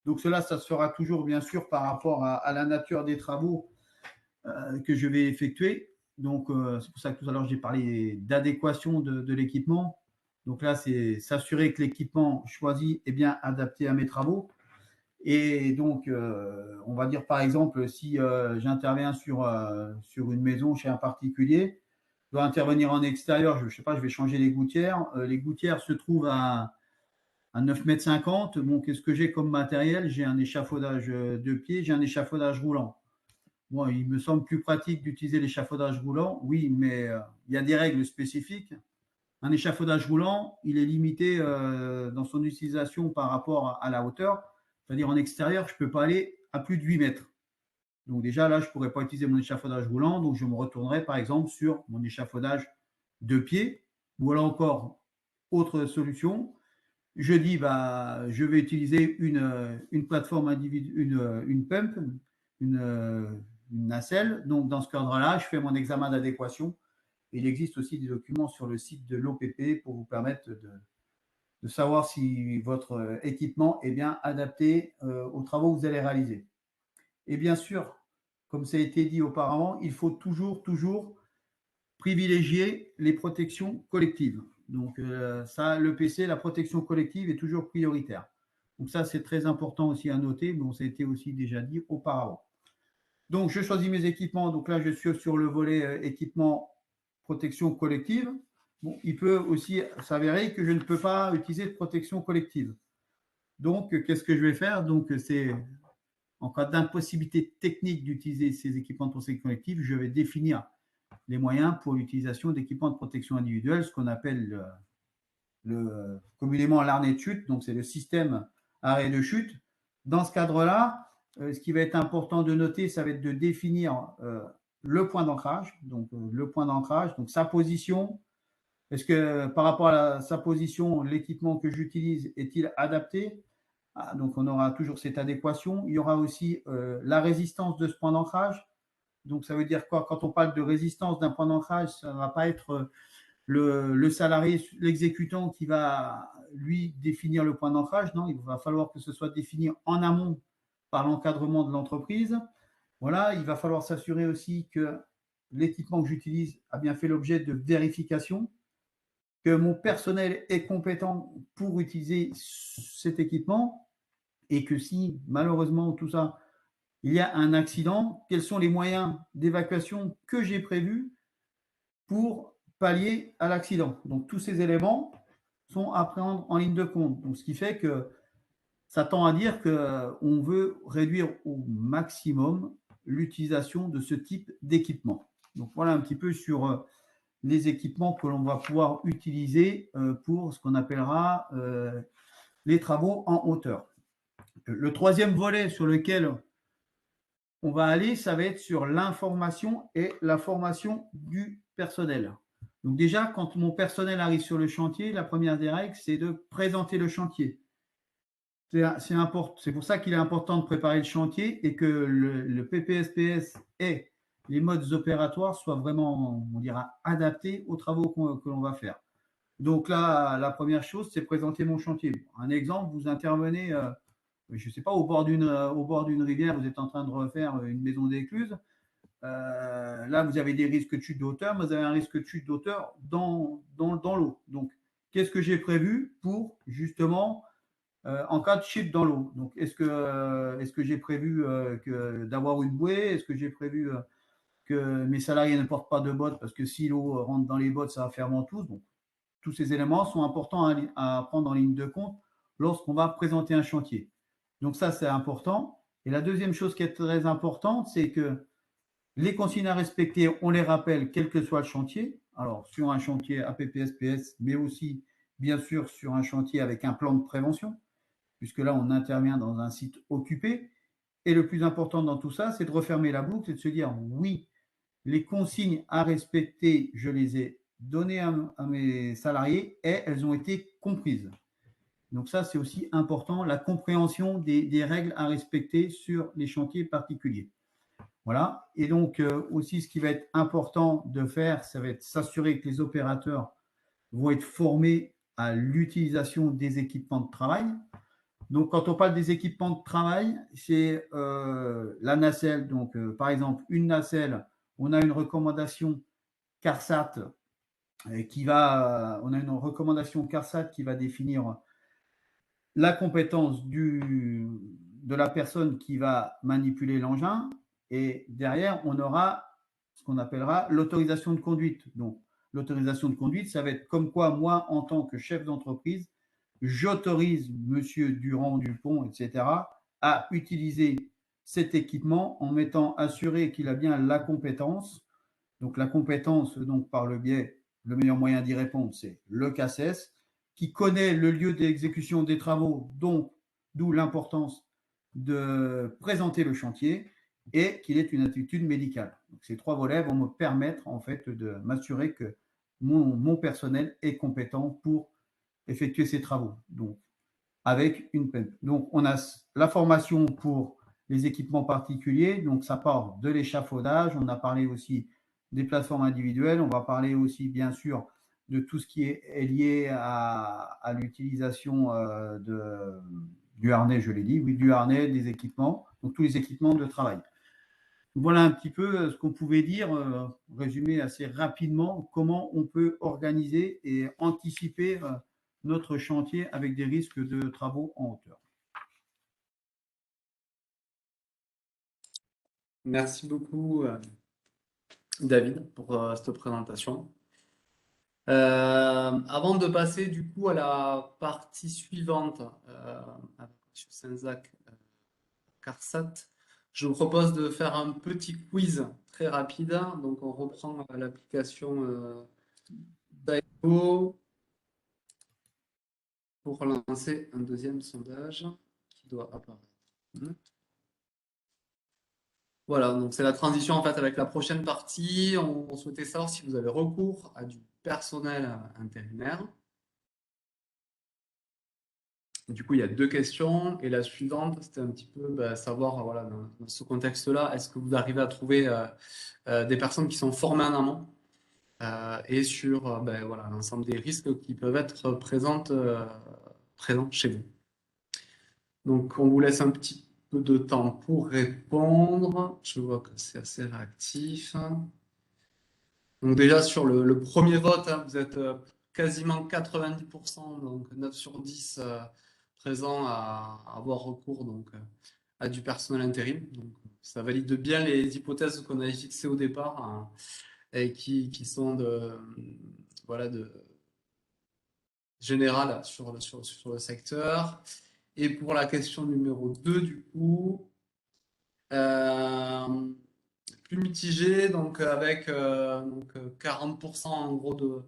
Donc cela, ça se fera toujours bien sûr par rapport à la nature des travaux que je vais effectuer. Donc c'est pour ça que tout à l'heure j'ai parlé d'adéquation de l'équipement. Donc là, c'est s'assurer que l'équipement choisi est bien adapté à mes travaux. Et donc, on va dire par exemple, si j'interviens sur une maison chez un particulier, je dois intervenir en extérieur, je ne sais pas, je vais changer les gouttières. Les gouttières se trouvent à 9,50 m. Bon, qu'est-ce que j'ai comme matériel? J'ai un échafaudage de pied, j'ai un échafaudage roulant. Bon, il me semble plus pratique d'utiliser l'échafaudage roulant, oui, mais il y a des règles spécifiques. Un échafaudage roulant, il est limité dans son utilisation par rapport à la hauteur. C'est-à-dire en extérieur, je ne peux pas aller à plus de 8 mètres. Donc déjà, là, je ne pourrais pas utiliser mon échafaudage roulant. Donc, je me retournerai, par exemple, sur mon échafaudage de pied. Ou alors encore, autre solution, je dis, je vais utiliser une plateforme individuelle, une pump, nacelle. Donc, dans ce cadre-là, je fais mon examen d'adéquation. Il existe aussi des documents sur le site de l'OPP pour vous permettre de savoir si votre équipement est bien adapté aux travaux que vous allez réaliser. Et bien sûr, comme ça a été dit auparavant, il faut toujours privilégier les protections collectives. Donc ça, l'EPC, la protection collective est toujours prioritaire. Donc ça, c'est très important aussi à noter, mais ça a été aussi déjà dit auparavant. Donc je choisis mes équipements. Donc là, je suis sur le volet équipement protection collective. Bon, il peut aussi s'avérer que je ne peux pas utiliser de protection collective. Donc, qu'est-ce que je vais faire? Donc, c'est en cas d'impossibilité technique d'utiliser ces équipements de protection collective, je vais définir les moyens pour l'utilisation d'équipements de protection individuelle, ce qu'on appelle communément l'arnais de chute. Donc, c'est le système arrêt de chute. Dans ce cadre-là, ce qui va être important de noter, ça va être de définir le point d'ancrage. Donc, le point d'ancrage, donc sa position. Est-ce que par rapport à sa position, l'équipement que j'utilise est-il adapté? Donc, on aura toujours cette adéquation. Il y aura aussi la résistance de ce point d'ancrage. Donc, ça veut dire quoi? Quand on parle de résistance d'un point d'ancrage, ça ne va pas être le salarié, l'exécutant qui va, lui, définir le point d'ancrage. Non, il va falloir que ce soit défini en amont par l'encadrement de l'entreprise. Voilà, il va falloir s'assurer aussi que l'équipement que j'utilise a bien fait l'objet de vérification, que mon personnel est compétent pour utiliser cet équipement et que si, malheureusement, tout ça, il y a un accident, quels sont les moyens d'évacuation que j'ai prévus pour pallier à l'accident. Donc, tous ces éléments sont à prendre en ligne de compte. Donc, ce qui fait que ça tend à dire qu'on veut réduire au maximum l'utilisation de ce type d'équipement. Donc, voilà un petit peu sur les équipements que l'on va pouvoir utiliser pour ce qu'on appellera les travaux en hauteur. Le troisième volet sur lequel on va aller, ça va être sur l'information et la formation du personnel. Donc déjà, quand mon personnel arrive sur le chantier, la première des règles, c'est de présenter le chantier. C'est pour ça qu'il est important de préparer le chantier et que le PPSPS et les modes opératoires soient vraiment, on dira, adaptés aux travaux que l'on va faire. Donc là, la première chose, c'est présenter mon chantier. Un exemple, vous intervenez, je ne sais pas, au bord d'une rivière, vous êtes en train de refaire une maison d'écluse. Là, vous avez des risques de chute de hauteur, mais vous avez un risque de chute d'auteur dans l'eau. Donc, qu'est-ce que j'ai prévu pour justement en cas de chute dans l'eau? Donc, est-ce que j'ai prévu d'avoir une bouée? Est-ce que j'ai prévu que mes salariés ne portent pas de bottes parce que si l'eau rentre dans les bottes, ça va faire ventouse? Donc, tous ces éléments sont importants à prendre en ligne de compte lorsqu'on va présenter un chantier. Donc, ça, c'est important. Et la deuxième chose qui est très importante, c'est que les consignes à respecter, on les rappelle, quel que soit le chantier. Alors, sur un chantier APPSPS, mais aussi, bien sûr, sur un chantier avec un plan de prévention, puisque là, on intervient dans un site occupé. Et le plus important dans tout ça, c'est de refermer la boucle et de se dire, oui, les consignes à respecter, je les ai données à mes salariés et elles ont été comprises. Donc ça, c'est aussi important, la compréhension des règles à respecter sur les chantiers particuliers. Voilà. Et donc, aussi, ce qui va être important de faire, ça va être s'assurer que les opérateurs vont être formés à l'utilisation des équipements de travail. Donc, quand on parle des équipements de travail, c'est la nacelle. Donc, par exemple, une nacelle, on a une recommandation CARSAT qui va définir la compétence de la personne qui va manipuler l'engin. Et derrière, on aura ce qu'on appellera l'autorisation de conduite. Donc, l'autorisation de conduite, ça va être comme quoi, moi, en tant que chef d'entreprise, j'autorise monsieur Durand, Dupont, etc., à utiliser cet équipement en m'étant assuré qu'il a bien la compétence. Donc, la compétence, donc, par le biais, le meilleur moyen d'y répondre, c'est le CACES, qui connaît le lieu d'exécution des travaux, donc d'où l'importance de présenter le chantier et qu'il ait une attitude médicale. Donc, ces trois volets vont me permettre en fait de m'assurer que mon personnel est compétent pour effectuer ces travaux. Donc, avec une PEP. Donc, on a la formation pour les équipements particuliers. Donc, ça part de l'échafaudage. On a parlé aussi des plateformes individuelles. On va parler aussi, bien sûr, de tout ce qui est lié à l'utilisation du harnais, je l'ai dit, oui, du harnais, des équipements, donc tous les équipements de travail. Voilà un petit peu ce qu'on pouvait dire, résumé assez rapidement, comment on peut organiser et anticiper notre chantier avec des risques de travaux en hauteur. Merci beaucoup, David, pour cette présentation. Avant de passer du coup à la partie suivante avec M. Senzac Carsat, je vous propose de faire un petit quiz très rapide. Donc on reprend l'application Daigo pour lancer un deuxième sondage qui doit apparaître. Voilà, donc c'est la transition en fait avec la prochaine partie. On souhaitait savoir si vous avez recours à du personnel intérimaire. Du coup, il y a 2 questions et la suivante, c'était un petit peu savoir, voilà, dans ce contexte-là, est-ce que vous arrivez à trouver des personnes qui sont formées en amont et sur voilà, l'ensemble des risques qui peuvent être présents chez vous. Donc, on vous laisse un petit peu de temps pour répondre. Je vois que c'est assez réactif. Donc déjà, sur le premier vote, hein, vous êtes quasiment 90%, donc 9 sur 10 présents à avoir recours donc, à du personnel intérim. Donc, ça valide bien les hypothèses qu'on avait fixées au départ hein, et qui sont voilà, générales sur le secteur. Et pour la question numéro 2, du coup, plus mitigé, donc avec 40% en gros de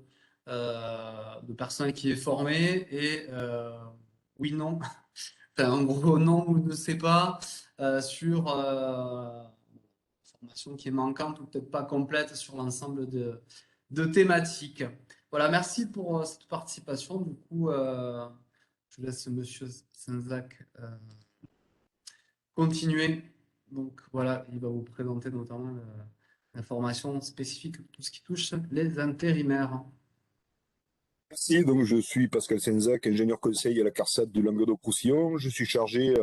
personnel qui est formé et oui, non, enfin, en gros, non ou ne sait pas sur formation qui est manquante ou peut-être pas complète sur l'ensemble de thématiques. Voilà, merci pour cette participation. Du coup, je laisse Monsieur Senzac continuer. Donc voilà, il va vous présenter notamment l'information spécifique, tout ce qui touche les intérimaires. Merci, donc je suis Pascal Senzac, ingénieur conseil à la CARSAT du Languedoc-Roussillon. Je suis chargé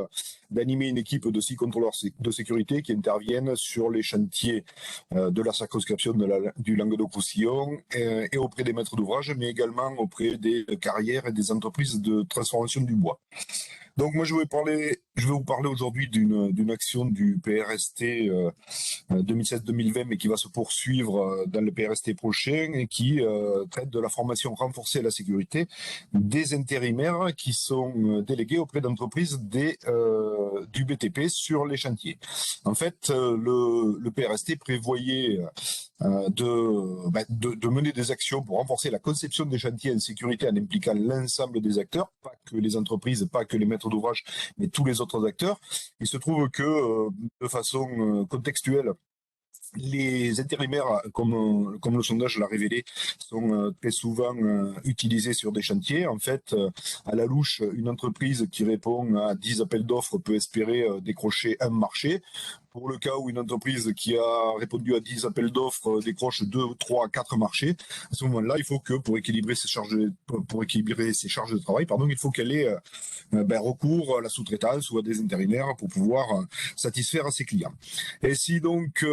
d'animer une équipe de 6 contrôleurs de sécurité qui interviennent sur les chantiers de la circonscription du Languedoc-Roussillon et auprès des maîtres d'ouvrage, mais également auprès des carrières et des entreprises de transformation du bois. Donc moi je vais vous parler aujourd'hui d'une action du PRST 2016-2020, mais qui va se poursuivre dans le PRST prochain et qui traite de la formation renforcée à la sécurité des intérimaires qui sont délégués auprès d'entreprises du BTP sur les chantiers. En fait, le PRST prévoyait de mener des actions pour renforcer la conception des chantiers en sécurité en impliquant l'ensemble des acteurs, pas que les entreprises, pas que les maîtres d'ouvrage, mais tous les autres acteurs. Il se trouve que de façon contextuelle, les intérimaires, comme le sondage l'a révélé, sont très souvent utilisés sur des chantiers. En fait, à la louche, une entreprise qui répond à 10 appels d'offres peut espérer décrocher un marché. Pour le cas où une entreprise qui a répondu à 10 appels d'offres décroche 2, 3, 4 marchés, à ce moment-là, il faut que pour équilibrer ses charges de travail, il faut qu'elle ait recours à la sous-traitance ou à des intérimaires pour pouvoir satisfaire à ses clients. Et si donc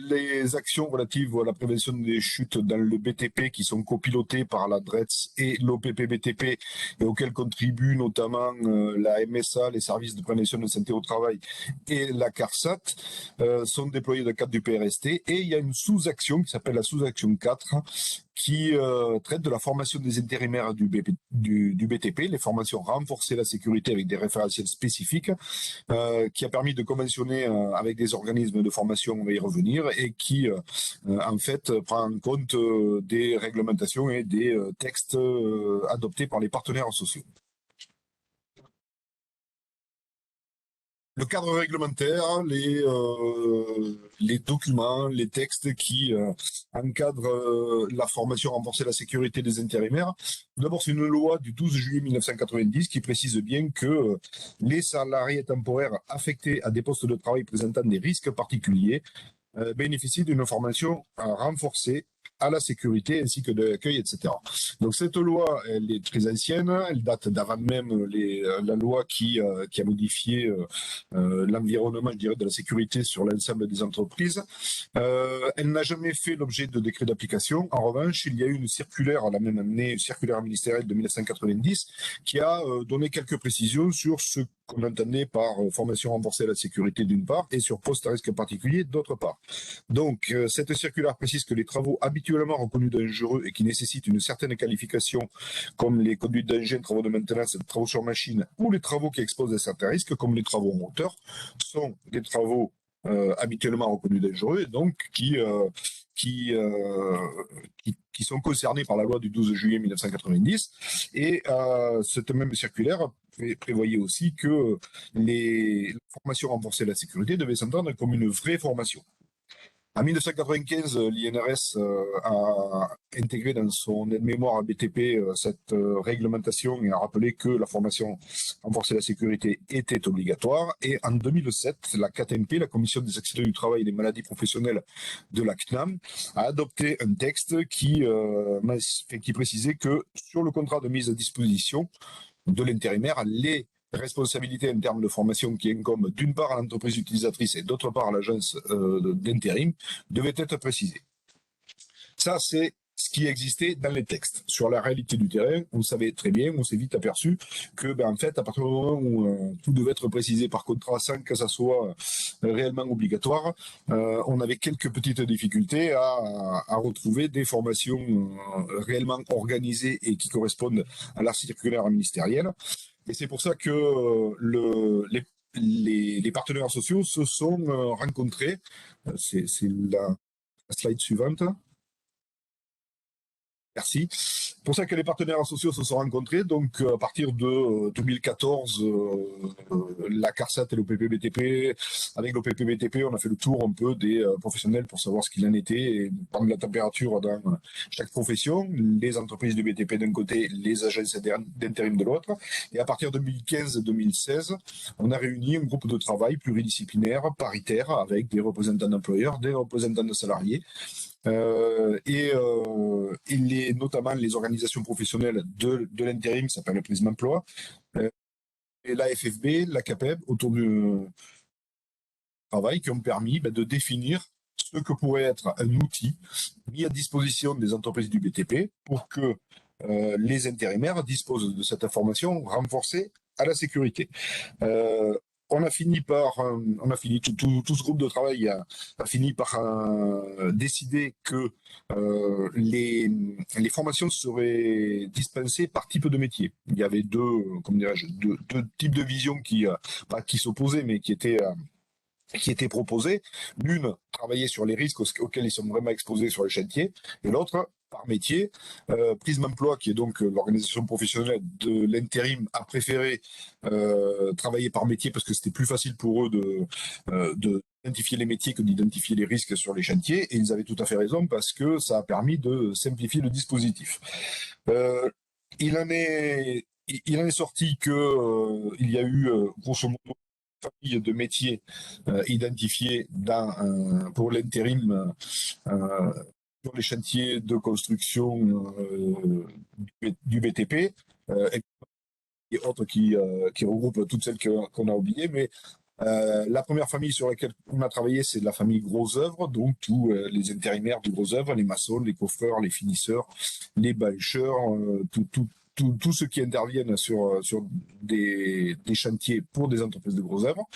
les actions relatives à la prévention des chutes dans le BTP qui sont copilotées par la DRETS et l'OPP BTP et auxquelles contribuent notamment la MSA, les services de prévention de santé au travail et la CARSAT, sont déployées dans le cadre du PRST, et il y a une sous-action qui s'appelle la sous-action 4 qui traite de la formation des intérimaires du BTP, les formations renforcer la sécurité avec des référentiels spécifiques, qui a permis de conventionner avec des organismes de formation, on va y revenir, et qui en fait prend en compte des réglementations et des textes adoptés par les partenaires sociaux. le cadre réglementaire, les documents, les textes qui encadrent la formation, renforcer la sécurité des intérimaires. D'abord, c'est une loi du 12 juillet 1990 qui précise bien que les salariés temporaires affectés à des postes de travail présentant des risques particuliers bénéficient d'une formation renforcée à la sécurité ainsi que de l'accueil, etc. Donc cette loi, elle est très ancienne, elle date d'avant même la loi qui a modifié l'environnement, je dirais, de la sécurité sur l'ensemble des entreprises. Elle n'a jamais fait l'objet de décret d'application. En revanche, il y a eu une circulaire la même année, une circulaire ministérielle de 1990, qui a donné quelques précisions sur ce qu'on entendait par formation renforcée à la sécurité d'une part et sur poste à risque particulier d'autre part. Donc, cette circulaire précise que les travaux habituellement reconnus dangereux et qui nécessitent une certaine qualification, comme les conduites d'engins, travaux de maintenance, travaux sur machine, ou les travaux qui exposent à certains risques, comme les travaux en hauteur, sont des travaux habituellement reconnus dangereux, et donc qui sont concernés par la loi du 12 juillet 1990. Et cette même circulaire prévoyait aussi que les formations renforcées de la sécurité devaient s'entendre comme une vraie formation. En 1995, l'INRS a intégré dans son aide-mémoire à BTP cette réglementation et a rappelé que la formation renforcée de la sécurité était obligatoire. Et en 2007, la KTMP, la Commission des accidents du travail et des maladies professionnelles de la CNAM, a adopté un texte qui précisait que sur le contrat de mise à disposition de l'intérimaire, les responsabilités en termes de formation qui incombent d'une part à l'entreprise utilisatrice et d'autre part à l'agence d'intérim devaient être précisées. Ça, c'est ce qui existait dans les textes. Sur la réalité du terrain, on savait très bien, on s'est vite aperçu que, en fait, à partir du moment où tout devait être précisé par contrat sans que ça soit réellement obligatoire, on avait quelques petites difficultés à retrouver des formations réellement organisées et qui correspondent à la circulaire ministérielle. Et c'est pour ça que les partenaires sociaux se sont rencontrés. C'est la slide suivante. Merci. C'est pour ça que les partenaires sociaux se sont rencontrés. Donc, à partir de 2014, la CARSAT et l'OPP-BTP, avec l'OPP-BTP, on a fait le tour un peu des professionnels pour savoir ce qu'il en était et prendre la température dans chaque profession, les entreprises du BTP d'un côté, les agences d'intérim de l'autre. Et à partir de 2015-2016, on a réuni un groupe de travail pluridisciplinaire, paritaire, avec des représentants d'employeurs, des représentants de salariés, notamment les organisations professionnelles de l'intérim, ça s'appelle le Prisme Emploi, et la FFB, la CAPEB, autour du travail, qui ont permis de définir ce que pourrait être un outil mis à disposition des entreprises du BTP pour que les intérimaires disposent de cette information renforcée à la sécurité. On a fini tout ce groupe de travail a fini par décider que les formations seraient dispensées par type de métier. Il y avait deux types de visions qui s'opposaient, mais qui étaient proposées. L'une, travailler sur les risques auxquels ils sont vraiment exposés sur les chantiers, et l'autre, par métier. Prisme Emploi, qui est donc l'organisation professionnelle de l'intérim, a préféré travailler par métier parce que c'était plus facile pour eux d'identifier les métiers que d'identifier les risques sur les chantiers, et ils avaient tout à fait raison parce que ça a permis de simplifier le dispositif. Il en est sorti que il y a eu grosso modo famille de métiers identifiés pour l'intérim sur les chantiers de construction du BTP et autres qui regroupent toutes celles qu'on a oubliées, mais la première famille sur laquelle on a travaillé, c'est la famille Gros Œuvres, donc tous les intérimaires du Gros Œuvres, les maçons, les coffreurs, les finisseurs, les bâcheurs, tous ceux qui interviennent sur des chantiers pour des entreprises de Gros Œuvres.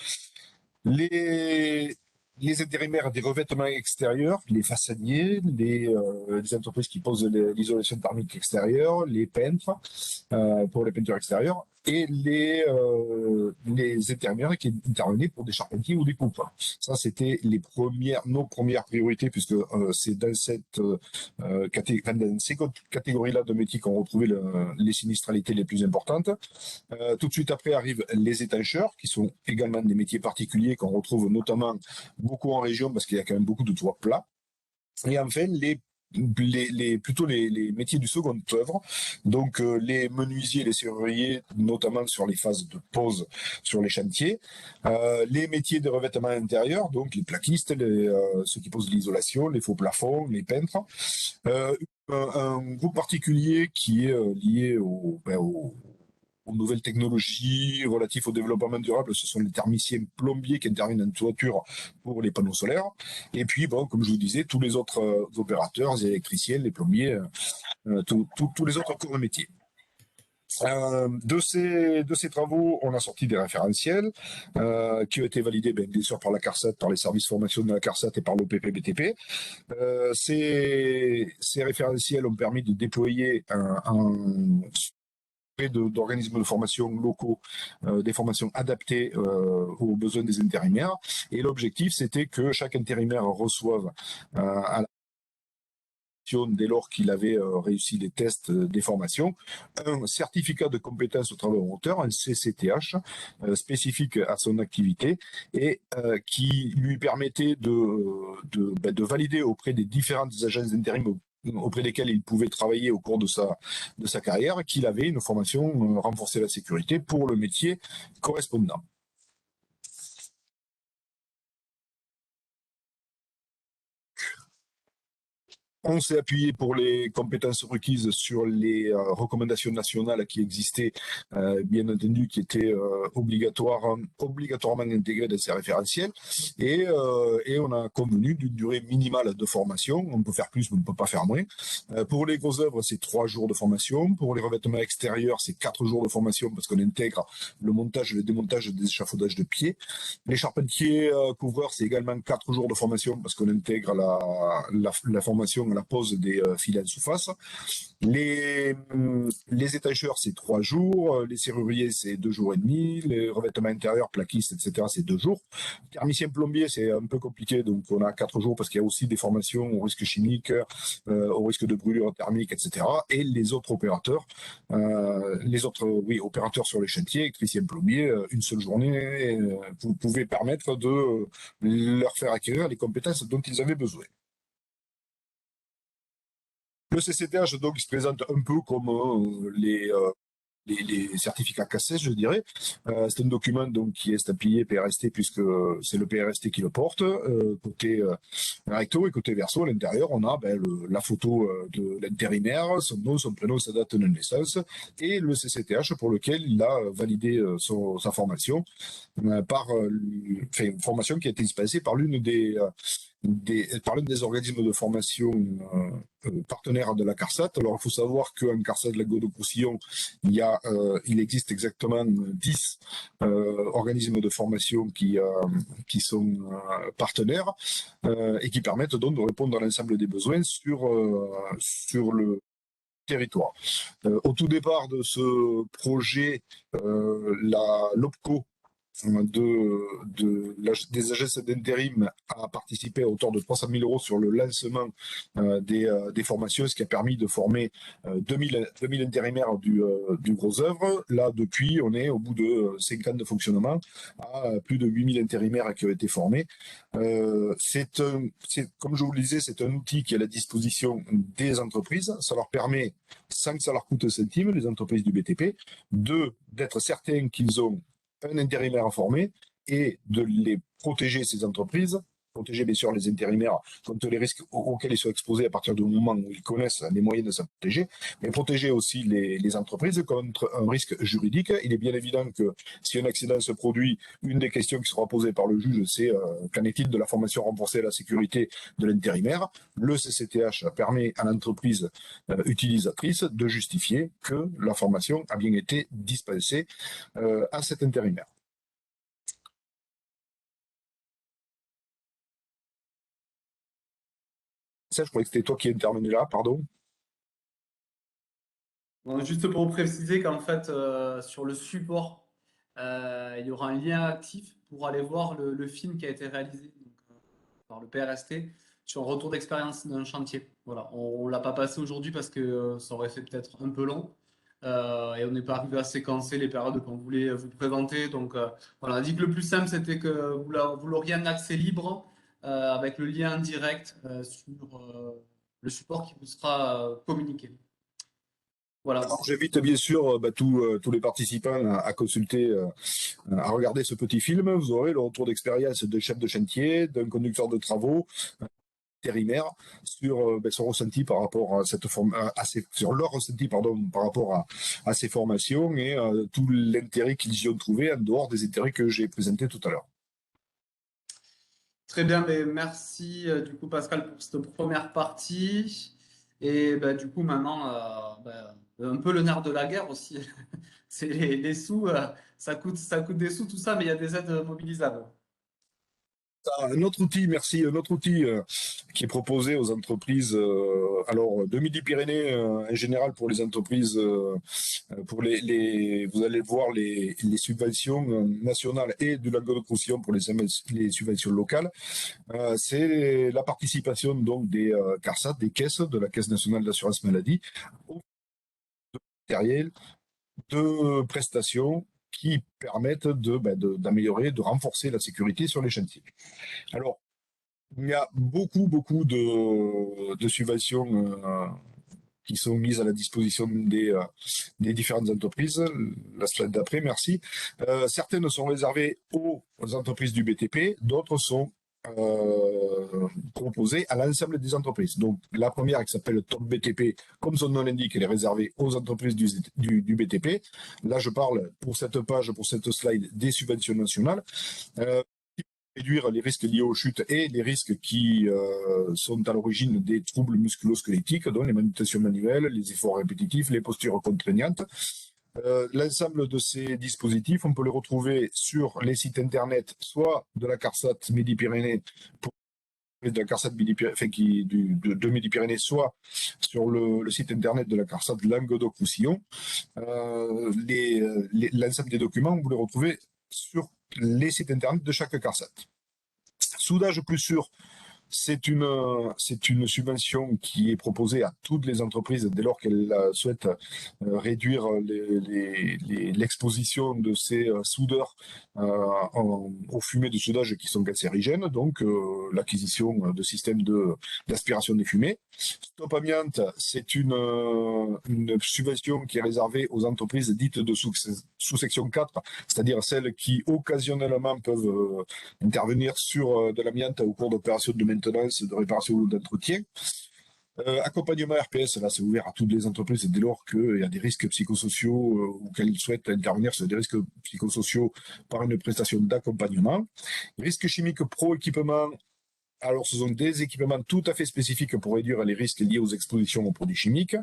Les intérimaires des revêtements extérieurs, les façadiers, les entreprises qui posent l'isolation thermique extérieure, les peintres pour les peintures extérieures, et les intérimaires qui intervenaient pour des charpentiers ou des coupes. Ça, c'était nos premières priorités, puisque c'est dans ces catégories-là de métiers qu'on retrouvait les sinistralités les plus importantes. Tout de suite après arrivent les étancheurs, qui sont également des métiers particuliers qu'on retrouve notamment beaucoup en région, parce qu'il y a quand même beaucoup de toits plats. Et enfin, plutôt les métiers du second œuvre, donc les menuisiers, les serruriers, notamment sur les phases de pause sur les chantiers, les métiers de revêtement intérieur, donc les plaquistes, ceux qui posent l'isolation, les faux plafonds, les peintres, un groupe particulier qui est lié aux nouvelles technologies relatives au développement durable, ce sont les thermiciens plombiers qui interviennent en toiture pour les panneaux solaires. Et puis, bon, comme je vous disais, tous les autres opérateurs, les électriciens, les plombiers, tous les autres corps de métier. De ces travaux, on a sorti des référentiels qui ont été validés bien sûr par la CARSAT, par les services formation de la CARSAT et par l'OPP-BTP. Ces référentiels ont permis de déployer d'organismes de formation locaux, des formations adaptées aux besoins des intérimaires. Et l'objectif, c'était que chaque intérimaire reçoive à la dès lors qu'il avait réussi les tests des formations, un certificat de compétence au travail en hauteur, un CCTH, spécifique à son activité et qui lui permettait de valider auprès des différentes agences d'intérim auprès desquelles il pouvait travailler au cours de sa carrière, qu'il avait une formation renforcée la sécurité pour le métier correspondant. On s'est appuyé pour les compétences requises sur les recommandations nationales qui existaient, bien entendu, qui étaient obligatoirement intégrées dans ces référentiels. Et on a convenu d'une durée minimale de formation. On peut faire plus, mais on ne peut pas faire moins. Pour les grosses œuvres, c'est 3 jours de formation. Pour les revêtements extérieurs, c'est 4 jours de formation parce qu'on intègre le montage et le démontage des échafaudages de pieds. Les charpentiers couvreurs, c'est également 4 jours de formation parce qu'on intègre la formation à la pose des filets en sous-face. Les étancheurs, c'est 3 jours. Les serruriers, c'est 2 jours et demi. Les revêtements intérieurs, plaquistes, etc., c'est 2 jours. Thermicien plombier, c'est un peu compliqué, donc on a 4 jours parce qu'il y a aussi des formations au risque chimique, au risque de brûlure thermique, etc. Et les autres opérateurs, opérateurs sur les chantiers, électriciens plombiers, une seule journée, vous pouvez permettre de leur faire acquérir les compétences dont ils avaient besoin. Le CCTH, donc, se présente un peu comme les certificats CACES, je dirais. C'est un document donc qui est estampillé PRST puisque c'est le PRST qui le porte. Côté recto et côté verso, à l'intérieur, on a la photo de l'intérimaire, son nom, son prénom, sa date de naissance et le CCTH pour lequel il a validé sa formation une formation qui a été dispensée par l'un des organismes de formation partenaires de la CARSAT. Alors, il faut savoir qu'en CARSAT de la Languedoc-Roussillon, il existe exactement 10 organismes de formation qui sont partenaires et qui permettent donc de répondre à l'ensemble des besoins sur le territoire. Au tout départ de ce projet, l'OPCO des agences d'intérim a participé à hauteur de 300 000 € sur le lancement des formations, ce qui a permis de former 2000 intérimaires du gros œuvre. Là, depuis, on est au bout de 5 ans de fonctionnement à plus de 8000 intérimaires qui ont été formés. Comme je vous le disais, c'est un outil qui est à la disposition des entreprises. Ça leur permet, sans que ça leur coûte un centime, les entreprises du BTP, d'être certains qu'ils ont un intérimaire formé et de les protéger, ces entreprises, protéger bien sûr les intérimaires contre les risques auxquels ils sont exposés à partir du moment où ils connaissent les moyens de se protéger, mais protéger aussi les entreprises contre un risque juridique. Il est bien évident que si un accident se produit, une des questions qui sera posée par le juge, c'est qu'en est-il de la formation renforcée à la sécurité de l'intérimaire. Le CCTH permet à l'entreprise utilisatrice de justifier que la formation a bien été dispensée à cet intérimaire. Ça, je croyais que c'était toi qui intervenais là, pardon. Donc, juste pour préciser qu'en fait, sur le support, il y aura un lien actif pour aller voir le film qui a été réalisé donc, par le PRST sur un retour d'expérience d'un chantier. Voilà, on ne l'a pas passé aujourd'hui parce que ça aurait fait peut-être un peu long. Et on n'est pas arrivé à séquencer les périodes qu'on voulait vous présenter. Donc voilà, on a dit que le plus simple, c'était que vous l'auriez en accès libre avec le lien direct sur le support qui vous sera communiqué. Voilà. Alors, j'invite bien sûr tous les participants à consulter, à regarder ce petit film. Vous aurez le retour d'expérience de chef de chantier, d'un conducteur de travaux, intérimaire, sur son ressenti par rapport à cette sur leur ressenti par rapport à ces formations et tout l'intérêt qu'ils y ont trouvé en dehors des intérêts que j'ai présentés tout à l'heure. Très bien, mais merci du coup Pascal pour cette première partie. Et bah, du coup maintenant, un peu le nerf de la guerre aussi, c'est les sous, ça coûte des sous tout ça, mais il y a des aides mobilisables. Un autre outil, merci, un autre outil qui est proposé aux entreprises, alors de Midi-Pyrénées en général pour les entreprises, pour vous allez voir les subventions nationales et du Languedoc-Roussillon pour les subventions locales. C'est la participation donc des CARSAT, des caisses de la Caisse nationale d'assurance maladie, au matériel de prestations qui permettent d'améliorer, de renforcer la sécurité sur les chantiers. Alors, il y a beaucoup de subventions qui sont mises à la disposition des différentes entreprises. La slide d'après, merci. Certaines sont réservées aux entreprises du BTP, d'autres sont proposées à l'ensemble des entreprises. Donc, la première qui s'appelle Top BTP, comme son nom l'indique, elle est réservée aux entreprises du BTP. Là, je parle pour cette page, pour cette slide, des subventions nationales. Réduire les risques liés aux chutes et les risques qui sont à l'origine des troubles musculo-squelettiques, dont les manipulations manuelles, les efforts répétitifs, les postures contraignantes. L'ensemble de ces dispositifs, on peut les retrouver sur les sites internet, soit de la CARSAT Midi-Pyrénées, de la CARSAT de Midi-Pyrénées, soit sur le site internet de la CARSAT Languedoc-Roussillon. L'ensemble des documents, vous les retrouvez sur les sites internet de chaque CARSAT. Soudage plus sûr, c'est une subvention qui est proposée à toutes les entreprises dès lors qu'elles souhaitent réduire l'exposition de ces soudeurs aux fumées de soudage qui sont cancérigènes, donc l'acquisition de systèmes d'aspiration des fumées. Stop Amiante, c'est une subvention qui est réservée aux entreprises dites de sous-section 4, c'est-à-dire celles qui occasionnellement peuvent intervenir sur de l'amiante au cours d'opérations de maintenance, de réparation ou d'entretien. Accompagnement RPS, là c'est ouvert à toutes les entreprises dès lors qu'il y a des risques psychosociaux ou qu'elles souhaitent intervenir sur des risques psychosociaux par une prestation d'accompagnement. Risques chimiques pro équipement, alors ce sont des équipements tout à fait spécifiques pour réduire les risques liés aux expositions aux produits chimiques.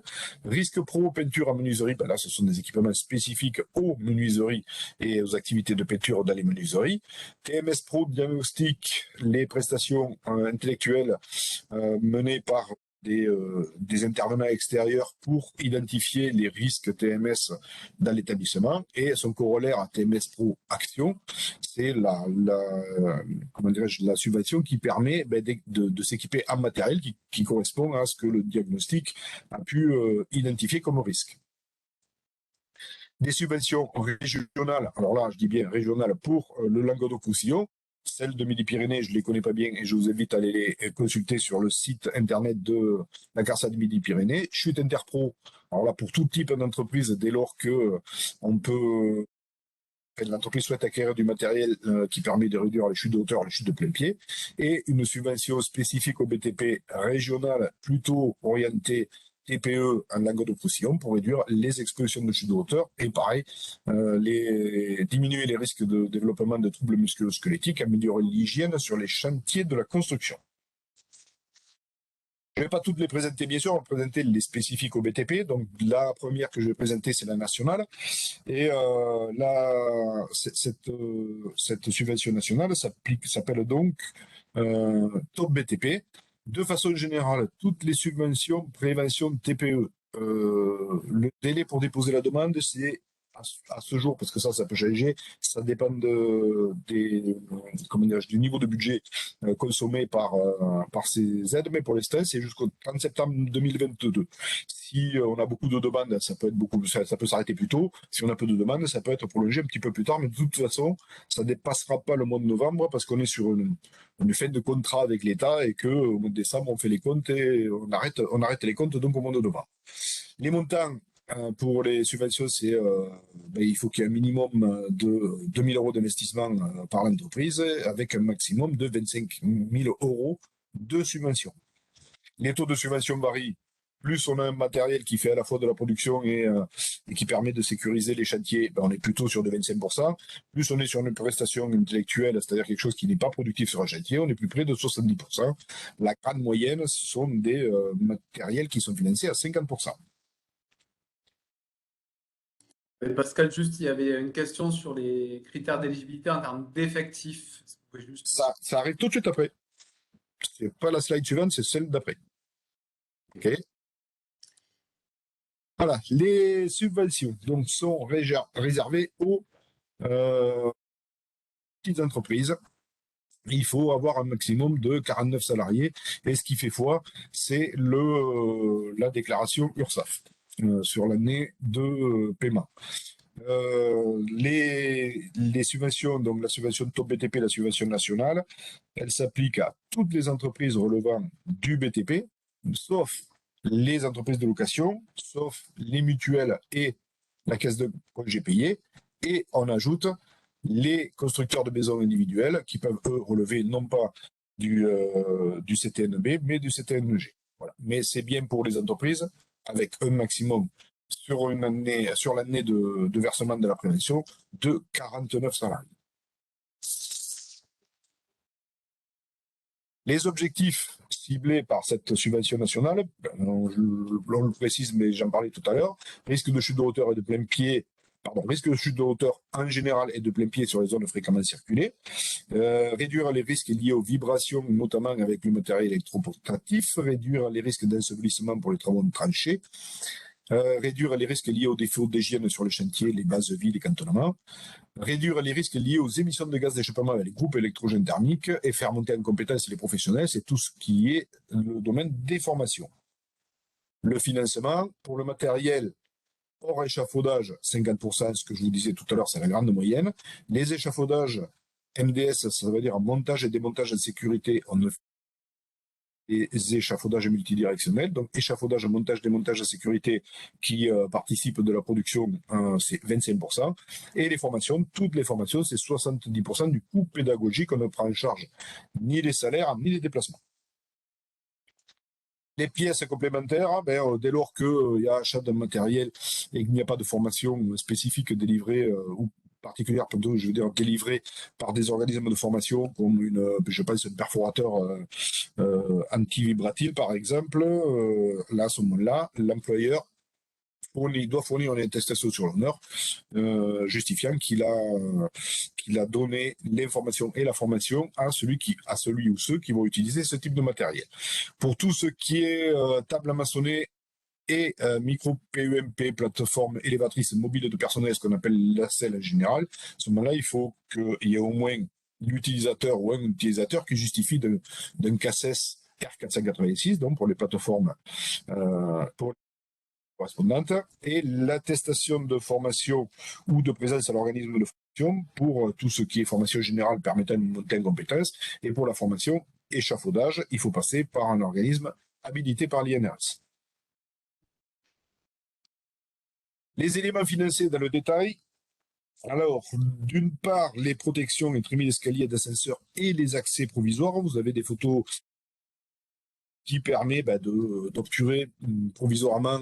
Risque pro peinture en menuiserie, là ce sont des équipements spécifiques aux menuiseries et aux activités de peinture dans les menuiseries. TMS pro diagnostic, les prestations intellectuelles menées par des intervenants extérieurs pour identifier les risques TMS dans l'établissement, et son corollaire à TMS Pro Action, c'est la subvention qui permet de s'équiper en matériel qui correspond à ce que le diagnostic a pu identifier comme risque. Des subventions régionales, alors là je dis bien régionales pour le Languedoc-Roussillon. Celles de Midi-Pyrénées, je ne les connais pas bien et je vous invite à aller les consulter sur le site internet de la CARSAT de Midi-Pyrénées. Chute Interpro, alors là pour tout type d'entreprise, dès lors que l'entreprise souhaite acquérir du matériel qui permet de réduire les chutes de hauteur, les chutes de plein pied, et une subvention spécifique au BTP régional plutôt orientée TPE en Languedoc-Roussillon pour réduire les expositions de chute de hauteur et pareil, diminuer les risques de développement de troubles musculo-squelettiques, améliorer l'hygiène sur les chantiers de la construction. Je ne vais pas toutes les présenter, bien sûr, on va présenter les spécifiques au BTP. Donc la première que je vais présenter, c'est la nationale. Et cette subvention nationale s'appelle donc Top BTP. De façon générale, toutes les subventions prévention TPE le délai pour déposer la demande, c'est à ce jour, parce que ça peut changer, ça dépend du niveau de budget consommé par ces aides, mais pour l'instant, c'est jusqu'au 30 septembre 2022. Si on a beaucoup de demandes, ça peut s'arrêter plus tôt. Si on a peu de demandes, ça peut être prolongé un petit peu plus tard, mais de toute façon, ça dépassera pas le mois de novembre parce qu'on est sur une fin de contrat avec l'État et que au mois de décembre, on fait les comptes et on arrête les comptes donc au mois de novembre. Les montants pour les subventions, il faut qu'il y ait un minimum de 2 000 euros d'investissement par l'entreprise avec un maximum de 25 000 euros de subvention. Les taux de subvention varient. Plus on a un matériel qui fait à la fois de la production et qui permet de sécuriser les chantiers, on est plutôt sur de 25%. Plus on est sur une prestation intellectuelle, c'est-à-dire quelque chose qui n'est pas productif sur un chantier, on est plus près de 70%. La grande moyenne, ce sont des matériels qui sont financés à 50%. Et Pascal, juste, il y avait une question sur les critères d'éligibilité en termes d'effectifs. Ça arrive tout de suite après. C'est pas la slide suivante, c'est celle d'après. OK. Voilà, les subventions donc, sont réservées aux petites entreprises. Il faut avoir un maximum de 49 salariés. Et ce qui fait foi, c'est la déclaration URSSAF sur l'année de paiement. Les subventions, donc la subvention top BTP, la subvention nationale, elle s'applique à toutes les entreprises relevant du BTP, sauf les entreprises de location, sauf les mutuelles et la caisse de congés payés. Et on ajoute les constructeurs de maisons individuelles qui peuvent, eux, relever non pas du CTNB, mais du CTNG. Voilà. Mais c'est bien pour les entreprises avec un maximum sur l'année de versement de la prévention de 49 salariés. Les objectifs ciblés par cette subvention nationale, on le précise, mais j'en parlais tout à l'heure, risque de chute de hauteur et de plein pied, risque de chute de hauteur en général et de plein pied sur les zones fréquemment circulées, réduire les risques liés aux vibrations, notamment avec le matériel électroportatif, réduire les risques d'ensevelissement pour les travaux de tranchées, réduire les risques liés aux défauts d'hygiène sur les chantiers, les bases vies, les cantonnements, réduire les risques liés aux émissions de gaz d'échappement avec les groupes électrogènes thermiques et faire monter en compétence les professionnels, c'est tout ce qui est le domaine des formations. Le financement, pour le matériel hors échafaudage, 50%, ce que je vous disais tout à l'heure, c'est la grande moyenne. Les échafaudages MDS, ça veut dire montage et démontage de sécurité, on ne fait des échafaudages multidirectionnels, donc échafaudage, montage, démontage de sécurité qui participent de la production, c'est 25%. Et les formations, toutes les formations, c'est 70% du coût pédagogique. On ne prend en charge ni les salaires, ni les déplacements. Les pièces complémentaires, dès lors qu'il y a achat d'un matériel et qu'il n'y a pas de formation spécifique délivrée ou particulière, plutôt, je veux dire, délivrée par des organismes de formation comme je pense, un perforateur anti-vibratile, par exemple, là, à ce moment-là, l'employeur doit fournir une attestation sur l'honneur justifiant qu'il a donné l'information et la formation à celui ou ceux qui vont utiliser ce type de matériel. Pour tout ce qui est table à maçonner et micro-PEMP, plateforme élévatrice mobile de personnel, ce qu'on appelle la selle en général, à ce moment-là, il faut qu'il y ait au moins l'utilisateur ou un utilisateur qui justifie d'un CACES R486, donc pour les plateformes correspondantes, et l'attestation de formation ou de présence à l'organisme de formation pour tout ce qui est formation générale permettant une montée en compétences, et pour la formation échafaudage, il faut passer par un organisme habilité par l'INRS. Les éléments financiers dans le détail. Alors, d'une part, les protections et trémies d'escalier et d'ascenseur et les accès provisoires. Vous avez des photos qui permettent d'obturer provisoirement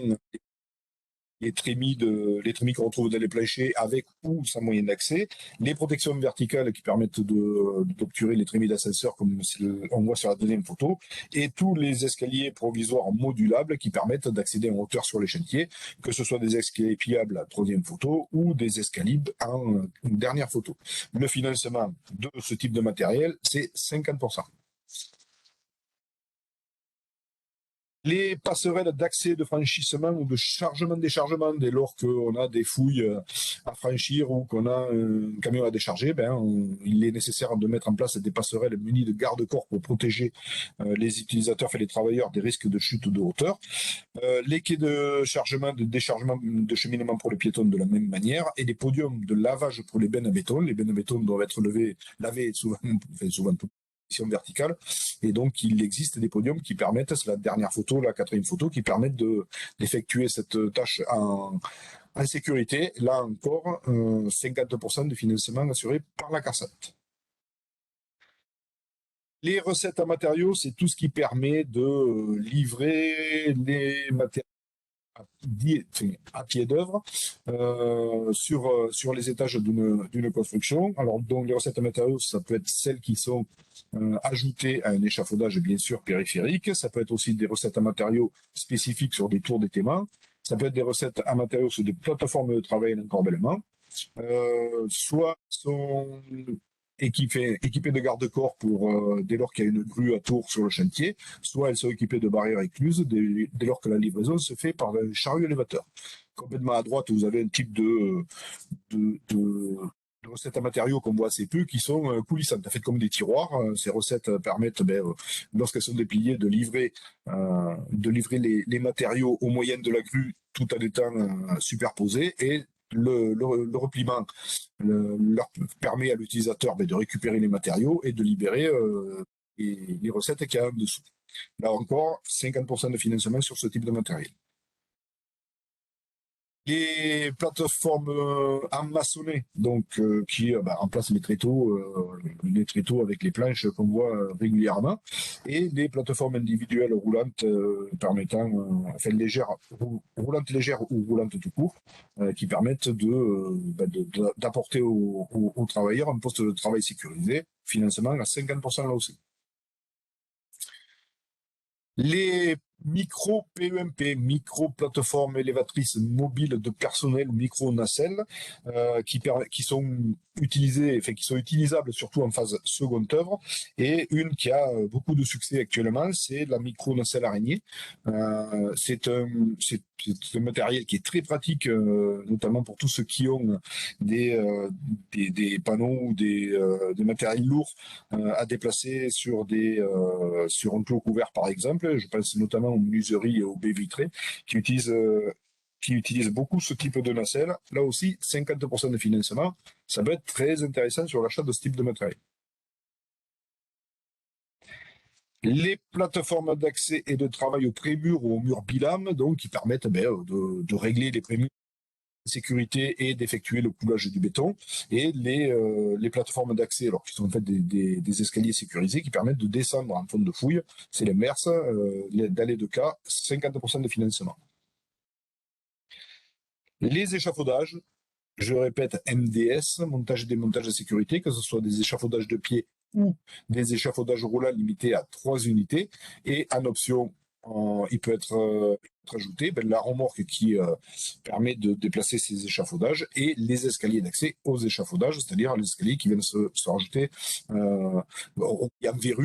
les trémies qu'on retrouve dans les planchers avec ou sans moyen d'accès, les protections verticales qui permettent d'obturer les trémies d'ascenseur comme on voit sur la deuxième photo, et tous les escaliers provisoires modulables qui permettent d'accéder en hauteur sur les chantiers, que ce soit des escaliers pliables à la troisième photo ou des escaliers en dernière photo. Le financement de ce type de matériel, c'est 50%. Les passerelles d'accès, de franchissement ou de chargement-déchargement, dès lors qu'on a des fouilles à franchir ou qu'on a un camion à décharger, il est nécessaire de mettre en place des passerelles munies de garde-corps pour protéger les utilisateurs et les travailleurs des risques de chute ou de hauteur. Les quais de chargement, de déchargement, de cheminement pour les piétons de la même manière, et les podiums de lavage pour les bennes à béton. Les bennes à béton doivent être lavées souvent toute position verticale, et donc il existe des podiums qui permettent, c'est la dernière photo, la quatrième photo, qui permettent d'effectuer cette tâche en sécurité. Là encore, 50% de financement assuré par la CARSAT. Les recettes à matériaux, c'est tout ce qui permet de livrer les matériaux à pied d'œuvre sur les étages d'une construction. Alors, donc, les recettes à matériaux, ça peut être celles qui sont ajoutées à un échafaudage, bien sûr, périphérique. Ça peut être aussi des recettes à matériaux spécifiques sur des tours d'étaiement. Ça peut être des recettes à matériaux sur des plateformes de travail et d'encorbellement. Soit sont équipées de garde-corps pour dès lors qu'il y a une grue à tour sur le chantier, soit elles sont équipées de barrières écluses dès lors que la livraison se fait par un chariot élévateur. Complètement à droite, vous avez un type de recettes à matériaux qu'on voit assez peu, qui sont coulissantes, faites comme des tiroirs. Ces recettes permettent, lorsqu'elles sont dépliées, de livrer les matériaux au moyen de la grue tout en étant superposés, et le repliement leur permet à l'utilisateur de récupérer les matériaux et de libérer les recettes qu'il y a en dessous. Là encore, 50% de financement sur ce type de matériel. Les plateformes emmaçonnées, donc qui remplacent les tréteaux avec les planches qu'on voit régulièrement, et les plateformes individuelles roulantes permettant, roulantes légères ou roulantes tout court, qui permettent d'apporter aux travailleurs un poste de travail sécurisé, financement à 50% là aussi. Les micro-PEMP, micro-plateformes élévatrices mobiles de personnel, micro-nacelles, qui sont utilisables surtout en phase seconde œuvre, et une qui a beaucoup de succès actuellement, c'est la micro-nacelle araignée. C'est un matériel qui est très pratique, notamment pour tous ceux qui ont des panneaux ou des matériels lourds à déplacer sur un clos couvert par exemple. Je pense notamment aux menuiseries et aux baies vitrées qui utilisent beaucoup ce type de nacelle. Là aussi, 50% de financement, ça peut être très intéressant sur l'achat de ce type de matériel. Les plateformes d'accès et de travail au pré-mur ou au mur bilame, donc qui permettent de régler les prémurs de sécurité et d'effectuer le coulage du béton, et les plateformes d'accès, alors qui sont en fait des escaliers sécurisés qui permettent de descendre en fond de fouille, c'est les MERS, dans les deux cas, 50% de financement. Les échafaudages, je répète, MDS, montage et démontage de sécurité, que ce soit des échafaudages de pied ou des échafaudages roulants limités à 3 unités, et en option, il peut être ajouté la remorque qui permet de déplacer ces échafaudages, et les escaliers d'accès aux échafaudages, c'est-à-dire les escaliers qui viennent se rajouter, il y a un verrou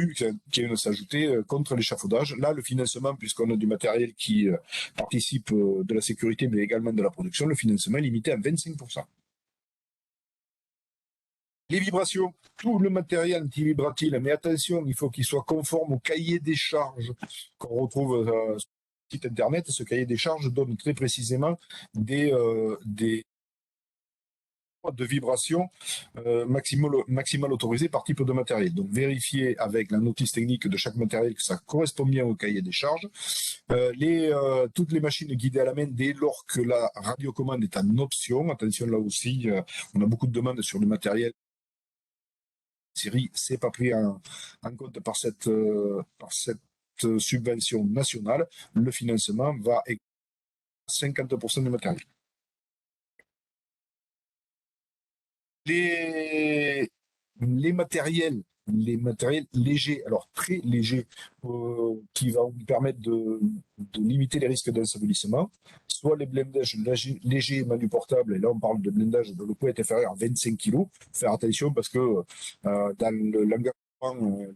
qui vient s'ajouter contre l'échafaudage. Là, le financement, puisqu'on a du matériel qui participe de la sécurité, mais également de la production, le financement est limité à 25%. Les vibrations, tout le matériel anti-vibratile, mais attention, il faut qu'il soit conforme au cahier des charges qu'on retrouve sur le site internet. Ce cahier des charges donne très précisément des de vibration maximale autorisée par type de matériel. Donc vérifiez avec la notice technique de chaque matériel que ça correspond bien au cahier des charges. Toutes les machines guidées à la main, dès lors que la radiocommande est en option, attention là aussi, on a beaucoup de demandes sur le matériel série, c'est pas pris en compte par cette subvention nationale. Le financement va à 50% du matériel. Les matériels légers, alors très légers, qui vont vous permettre de limiter les risques d'ensevelissement, soit les blindages légers manuportables, et là on parle de blindage dont le poids est inférieur à 25 kg. Faire attention parce que dans le langage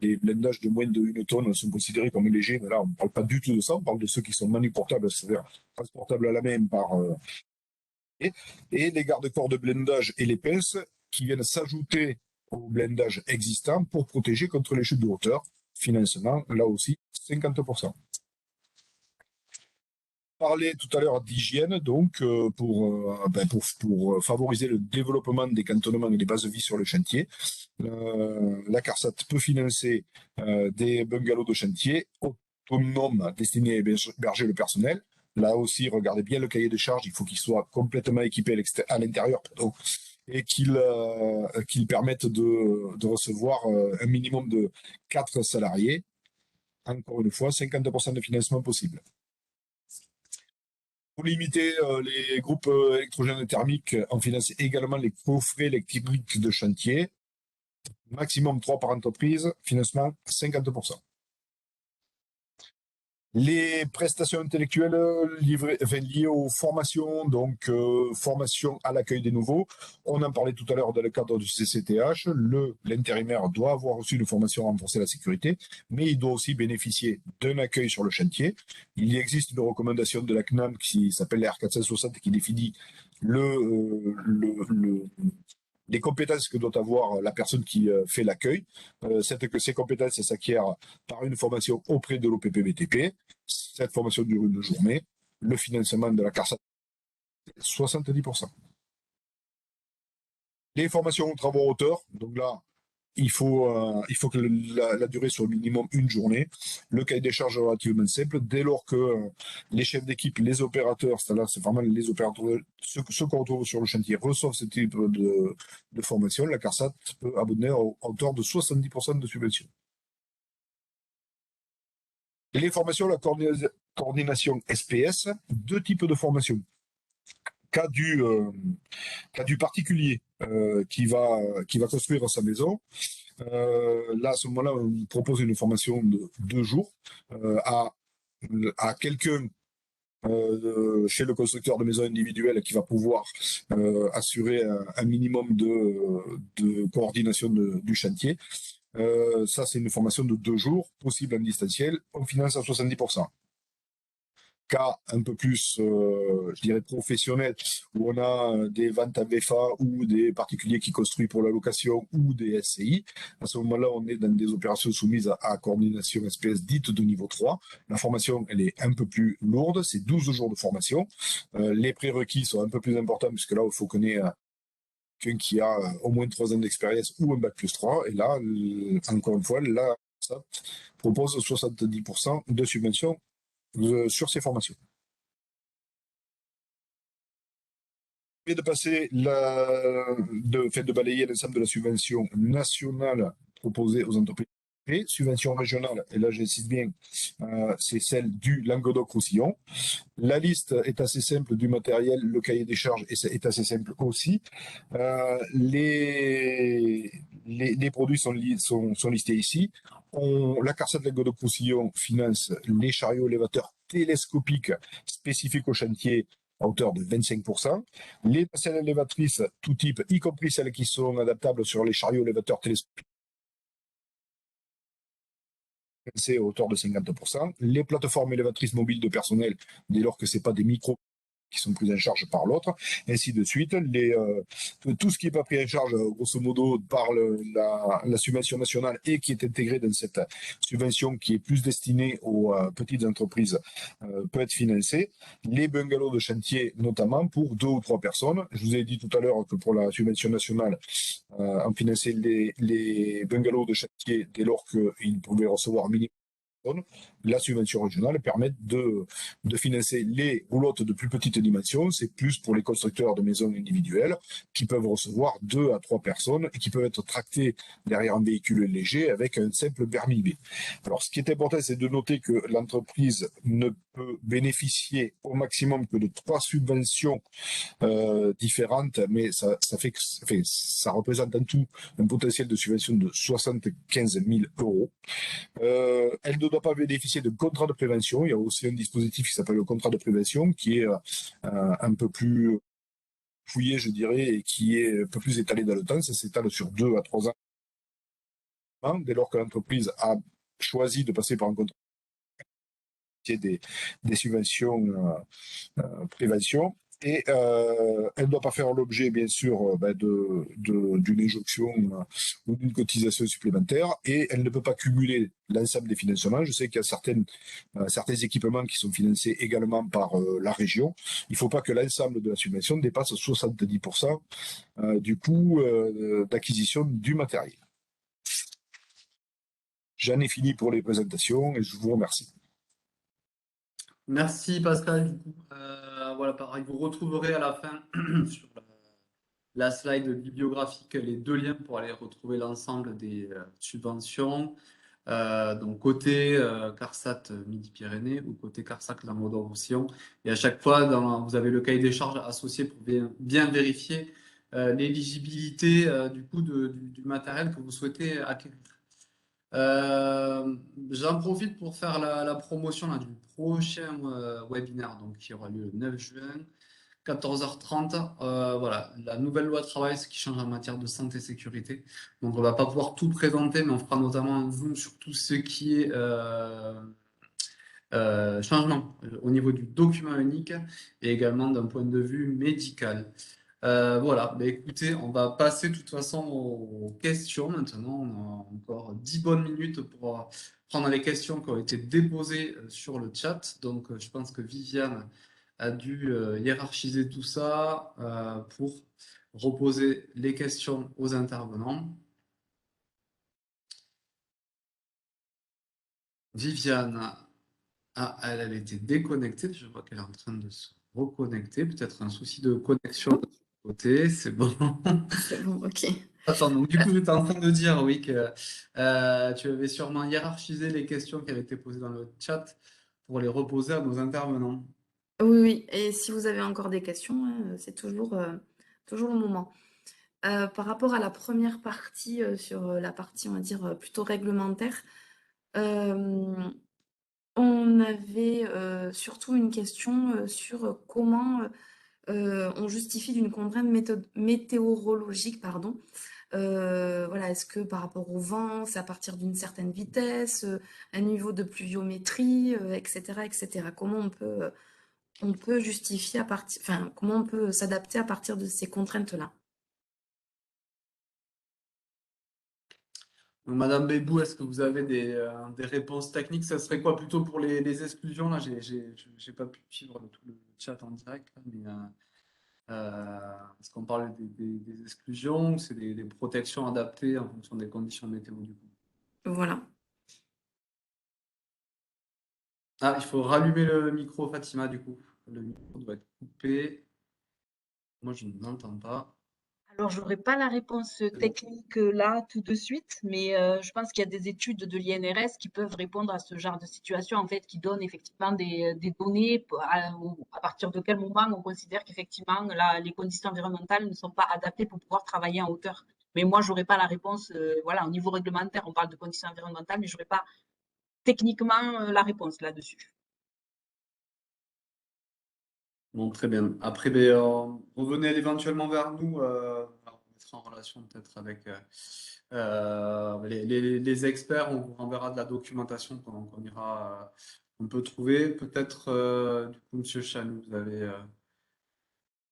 les blindages de moins de 1 tonne sont considérés comme légers, mais là, on ne parle pas du tout de ça, on parle de ceux qui sont manuportables, c'est-à-dire transportables à la main et les garde-corps de blindage et les pinces qui viennent s'ajouter au blindage existant pour protéger contre les chutes de hauteur. Financement, là aussi, 50%. Parlait tout à l'heure d'hygiène, donc pour favoriser le développement des cantonnements et des bases de vie sur le chantier. La CARSAT peut financer des bungalows de chantier autonomes destinés à héberger le personnel. Là aussi, regardez bien le cahier de charges, il faut qu'il soit complètement équipé à l'intérieur et qu'il permette de recevoir un minimum de 4 salariés. Encore une fois, 50% de financement possible. Pour limiter les groupes électrogènes thermiques, on finance également les coffrets électriques de chantier. Maximum 3 par entreprise, financement 50%. Les prestations intellectuelles liées aux formations, donc formation à l'accueil des nouveaux. On en parlait tout à l'heure dans le cadre du CCTH. L'intérimaire doit avoir reçu une formation renforcée à la sécurité, mais il doit aussi bénéficier d'un accueil sur le chantier. Il existe une recommandation de la CNAM qui s'appelle la R460 qui définit les compétences que doit avoir la personne qui fait l'accueil. Ces compétences s'acquièrent par une formation auprès de l'OPP-BTP. Cette formation dure une journée. Le financement de la CARSAT, 70%. Les formations aux travaux en hauteur, donc là, il faut que la durée soit au minimum une journée. Le cahier des charges est relativement simple. Dès lors que les chefs d'équipe, les opérateurs, c'est vraiment les opérateurs, ceux qu'on retrouve sur le chantier, reçoivent ce type de formation, la CARSAT peut abonner à hauteur de 70% de subvention. Les formations, la coordination SPS, 2 types de formations. Cas du particulier qui va construire sa maison. Là, à ce moment-là, on propose une formation de 2 jours à quelqu'un chez le constructeur de maison individuelle qui va pouvoir assurer un minimum de coordination du chantier. Ça, c'est une formation de 2 jours, possible en distanciel. On finance à 70%. Cas un peu plus, je dirais, professionnel, où on a des ventes à BFA ou des particuliers qui construisent pour la location ou des SCI. À ce moment-là, on est dans des opérations soumises à coordination SPS dite de niveau 3. La formation, elle est un peu plus lourde, c'est 12 jours de formation. Les prérequis sont un peu plus importants, puisque là, il faut connaître quelqu'un qui a au moins 3 ans d'expérience ou un bac plus 3. Et là, encore une fois, là, ça propose 70% de subvention sur ces formations. Et de balayer l'ensemble de la subvention nationale proposée aux entreprises. Et subvention régionale, et là j'insiste bien, c'est celle du Languedoc-Roussillon. La liste est assez simple du matériel, le cahier des charges est assez simple aussi. Les produits sont listés ici. La CARSAT Languedoc-Roussillon finance les chariots élévateurs télescopiques spécifiques au chantier à hauteur de 25%. Les nacelles élévatrices, tout type, y compris celles qui sont adaptables sur les chariots élévateurs télescopiques, à hauteur de 50%. Les plateformes élévatrices mobiles de personnel, dès lors que ce n'est pas des micros qui sont pris en charge par l'autre, ainsi de suite. Tout ce qui n'est pas pris en charge, grosso modo, par la subvention nationale et qui est intégré dans cette subvention qui est plus destinée aux petites entreprises peut être financé. Les bungalows de chantier, notamment, pour 2 ou 3 personnes. Je vous ai dit tout à l'heure que pour la subvention nationale, on finançait les bungalows de chantier dès lors qu'ils pouvaient recevoir minimum. La subvention régionale permet de financer les roulottes de plus petite dimension. C'est plus pour les constructeurs de maisons individuelles qui peuvent recevoir 2 à 3 personnes et qui peuvent être tractés derrière un véhicule léger avec un simple permis B. Alors, ce qui est important, c'est de noter que l'entreprise ne peut bénéficier au maximum que de 3 subventions différentes, mais ça représente en tout un potentiel de subvention de 75 000 €. Elle ne doit pas bénéficier de contrat de prévention. Il y a aussi un dispositif qui s'appelle le contrat de prévention, qui est un peu plus fouillé, je dirais, et qui est un peu plus étalé dans le temps. Ça s'étale sur 2 à 3 ans. dès lors que l'entreprise a choisi de passer par un contrat des subventions prévention. Et elle ne doit pas faire l'objet, bien sûr, d'une injonction ou d'une cotisation supplémentaire, et elle ne peut pas cumuler l'ensemble des financements. Je sais qu'il y a certains équipements qui sont financés également par la région. Il ne faut pas que l'ensemble de la subvention dépasse 70% du coût d'acquisition du matériel. J'en ai fini pour les présentations et je vous remercie. Merci Pascal. Du coup, voilà, pareil, vous retrouverez à la fin sur la slide bibliographique les deux liens pour aller retrouver l'ensemble des subventions. Donc côté CARSAT Midi-Pyrénées ou côté CARSAT Languedoc-Roussillon. Et à chaque fois, vous avez le cahier des charges associé pour bien vérifier l'éligibilité du coût du matériel que vous souhaitez acquérir. J'en profite pour faire la promotion là, du prochain webinaire donc, qui aura lieu le 9 juin, 14h30. Voilà, la nouvelle loi travail, ce qui change en matière de santé et sécurité. Donc, on ne va pas pouvoir tout présenter, mais on fera notamment un zoom sur tout ce qui est changement au niveau du document unique et également d'un point de vue médical. Voilà, écoutez, on va passer de toute façon aux questions maintenant. On a encore 10 bonnes minutes pour prendre les questions qui ont été déposées sur le chat. Donc, je pense que Viviane a dû hiérarchiser tout ça pour reposer les questions aux intervenants. Viviane, elle était déconnectée. Je vois qu'elle est en train de se reconnecter. Peut-être un souci de connexion de son côté. C'est bon. C'est bon, ok. Attends, donc du coup, j'étais en train de dire, oui, que tu avais sûrement hiérarchisé les questions qui avaient été posées dans le chat pour les reposer à nos intervenants. Oui, oui. Et si vous avez encore des questions, hein, c'est toujours le moment. Par rapport à la première partie, sur la partie, on va dire, plutôt réglementaire, on avait surtout une question sur comment on justifie d'une contrainte météorologique, pardon. Voilà, est-ce que par rapport au vent, c'est à partir d'une certaine vitesse, un niveau de pluviométrie, etc., etc. Comment on peut justifier enfin, comment on peut s'adapter à partir de ces contraintes-là? Donc, Madame Bébou, est-ce que vous avez des réponses techniques? Ça serait quoi plutôt pour les exclusions? Là, j'ai pas pu suivre tout le chat en direct, là, mais est-ce qu'on parle des exclusions ou c'est des protections adaptées en fonction des conditions météo du coup? Voilà. Ah, il faut rallumer le micro, Fatima, du coup. Le micro doit être coupé. Moi, je n'entends pas. Alors, je n'aurai pas la réponse technique là tout de suite, mais je pense qu'il y a des études de l'INRS qui peuvent répondre à ce genre de situation, en fait, qui donnent effectivement des données à partir de quel moment on considère qu'effectivement les conditions environnementales ne sont pas adaptées pour pouvoir travailler en hauteur. Mais moi, je n'aurai pas la réponse. Voilà, au niveau réglementaire, on parle de conditions environnementales, mais je n'aurai pas techniquement la réponse là-dessus. Bon, très bien. Après, revenez éventuellement vers nous. On mettra en relation peut-être avec les experts. On vous renverra de la documentation qu'on ira, on peut trouver. Peut-être, du coup, Monsieur Chanou, vous avez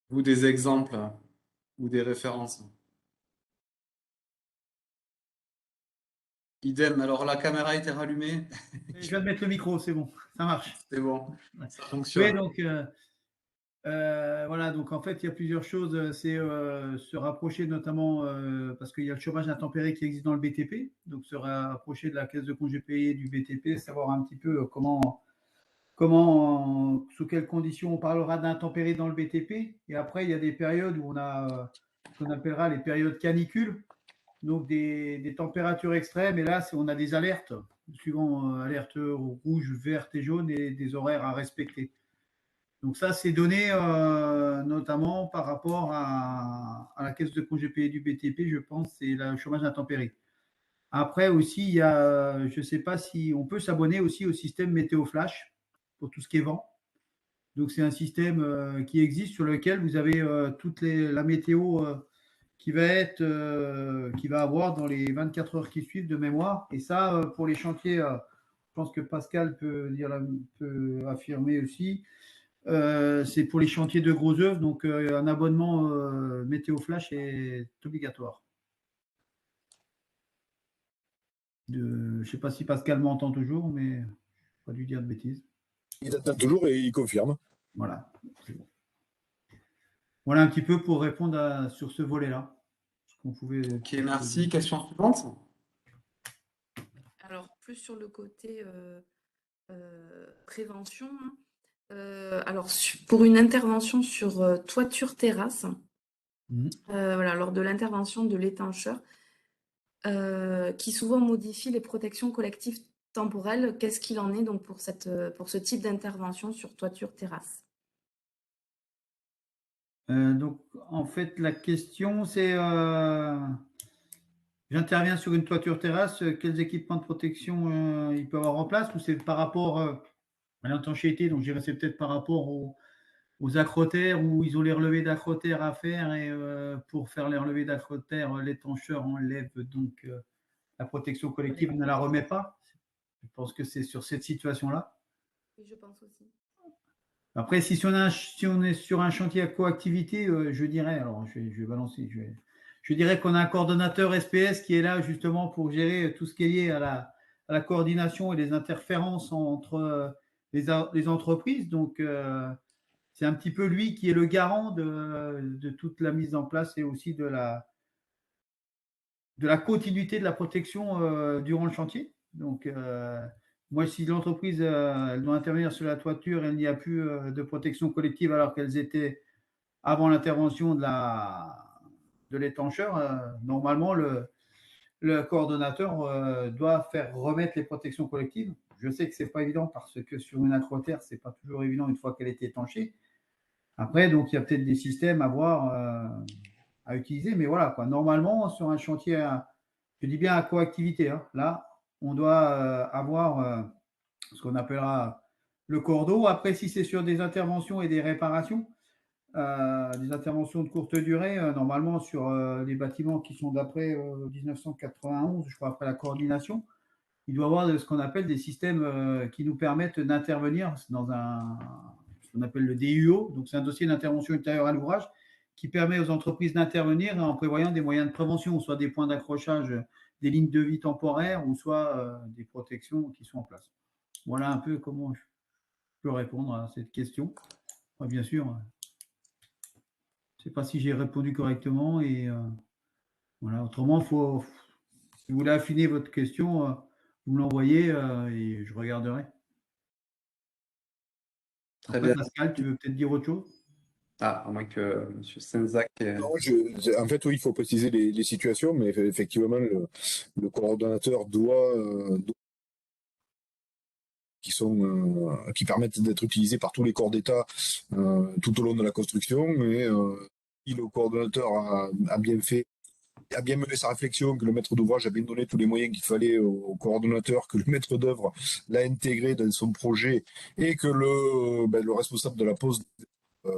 vous des exemples ou des références? Idem. Alors, la caméra a été rallumée. Je viens de mettre le micro, c'est bon, ça marche. C'est bon, ça Oui, fonctionne. donc voilà, donc en fait, il y a plusieurs choses. C'est se rapprocher notamment, parce qu'il y a le chômage intempéré qui existe dans le BTP, donc se rapprocher de la caisse de congés payés du BTP, savoir un petit peu sous quelles conditions on parlera d'intempéries dans le BTP. Et après, il y a des périodes où on a ce qu'on appellera les périodes canicules, donc des températures extrêmes. Et là, on a des alertes, suivant alertes rouge, verte et jaune, et des horaires à respecter. Donc ça, c'est donné notamment par rapport à la caisse de congés payés du BTP, je pense, c'est le chômage intempéries. Après aussi, il y a, je ne sais pas si on peut s'abonner aussi au système Météo Flash pour tout ce qui est vent. Donc c'est un système qui existe sur lequel vous avez toute la météo qui va avoir dans les 24 heures qui suivent de mémoire. Et ça, pour les chantiers, je pense que Pascal peut affirmer aussi, c'est pour les chantiers de gros œuvres, donc un abonnement Météo Flash est obligatoire. Je ne sais pas si Pascal m'entend toujours, mais je n'ai pas dû dire de bêtises. Il t'entend toujours et il confirme. Voilà, c'est bon. Voilà un petit peu pour répondre sur ce volet-là. Ok, merci. Question suivante. Alors, plus sur le côté prévention, hein. Alors, pour une intervention sur toiture terrasse, voilà, lors de l'intervention de l'étancheur, qui souvent modifie les protections collectives temporelles, qu'est-ce qu'il en est donc pour ce type d'intervention sur toiture terrasse? Donc, en fait, la question, c'est j'interviens sur une toiture terrasse, quels équipements de protection il peut avoir en place, ou c'est par rapport à l'étanchéité, donc je dirais c'est peut-être par rapport aux acrotères, où ils ont les relevés d'acrotères à faire, et pour faire les relevés d'acrotères, l'étancheur enlève donc la protection collective, ne la remet pas. Je pense que c'est sur cette situation-là. Oui, je pense aussi. Après, si on est sur un chantier à coactivité, je dirais, alors je vais balancer, je dirais qu'on a un coordonnateur SPS qui est là justement pour gérer tout ce qui est lié à la coordination et les interférences entre les entreprises. Donc, c'est un petit peu lui qui est le garant de toute la mise en place et aussi de la continuité de la protection durant le chantier. Donc, moi, si l'entreprise elle doit intervenir sur la toiture, il n'y a plus de protection collective alors qu'elles étaient avant l'intervention de l'étancheur, normalement, le coordonnateur doit faire remettre les protections collectives. Je sais que ce n'est pas évident parce que sur une acrotère, ce n'est pas toujours évident une fois qu'elle est étanchée. Après, donc, il y a peut-être des systèmes à voir, à utiliser, mais voilà, quoi. Normalement, sur un chantier, je dis bien à coactivité, hein, là, on doit avoir ce qu'on appellera le cordeau. Après, si c'est sur des interventions et des réparations, des interventions de courte durée, normalement sur les bâtiments qui sont d'après 1991, je crois, après la coordination, il doit y avoir ce qu'on appelle des systèmes qui nous permettent d'intervenir dans ce qu'on appelle le DUO. Donc, c'est un dossier d'intervention ultérieure à l'ouvrage qui permet aux entreprises d'intervenir en prévoyant des moyens de prévention, soit des points d'accrochage, des lignes de vie temporaires, ou soit des protections qui sont en place. Voilà un peu comment je peux répondre à cette question. Enfin, bien sûr, je ne sais pas si j'ai répondu correctement. Et voilà. Autrement, si vous voulez affiner votre question, vous me l'envoyez et je regarderai. Très Après, bien. Pascal, tu veux peut-être dire autre chose? Ah, à moins que M. Senzac. Non, en fait, oui, il faut préciser les situations, mais effectivement, le coordonnateur doit qui permettent d'être utilisés par tous les corps d'État tout au long de la construction. Et si le coordonnateur a bien mené sa réflexion, que le maître d'ouvrage a bien donné tous les moyens qu'il fallait au coordonnateur, que le maître d'œuvre l'a intégré dans son projet et que le responsable de la pose,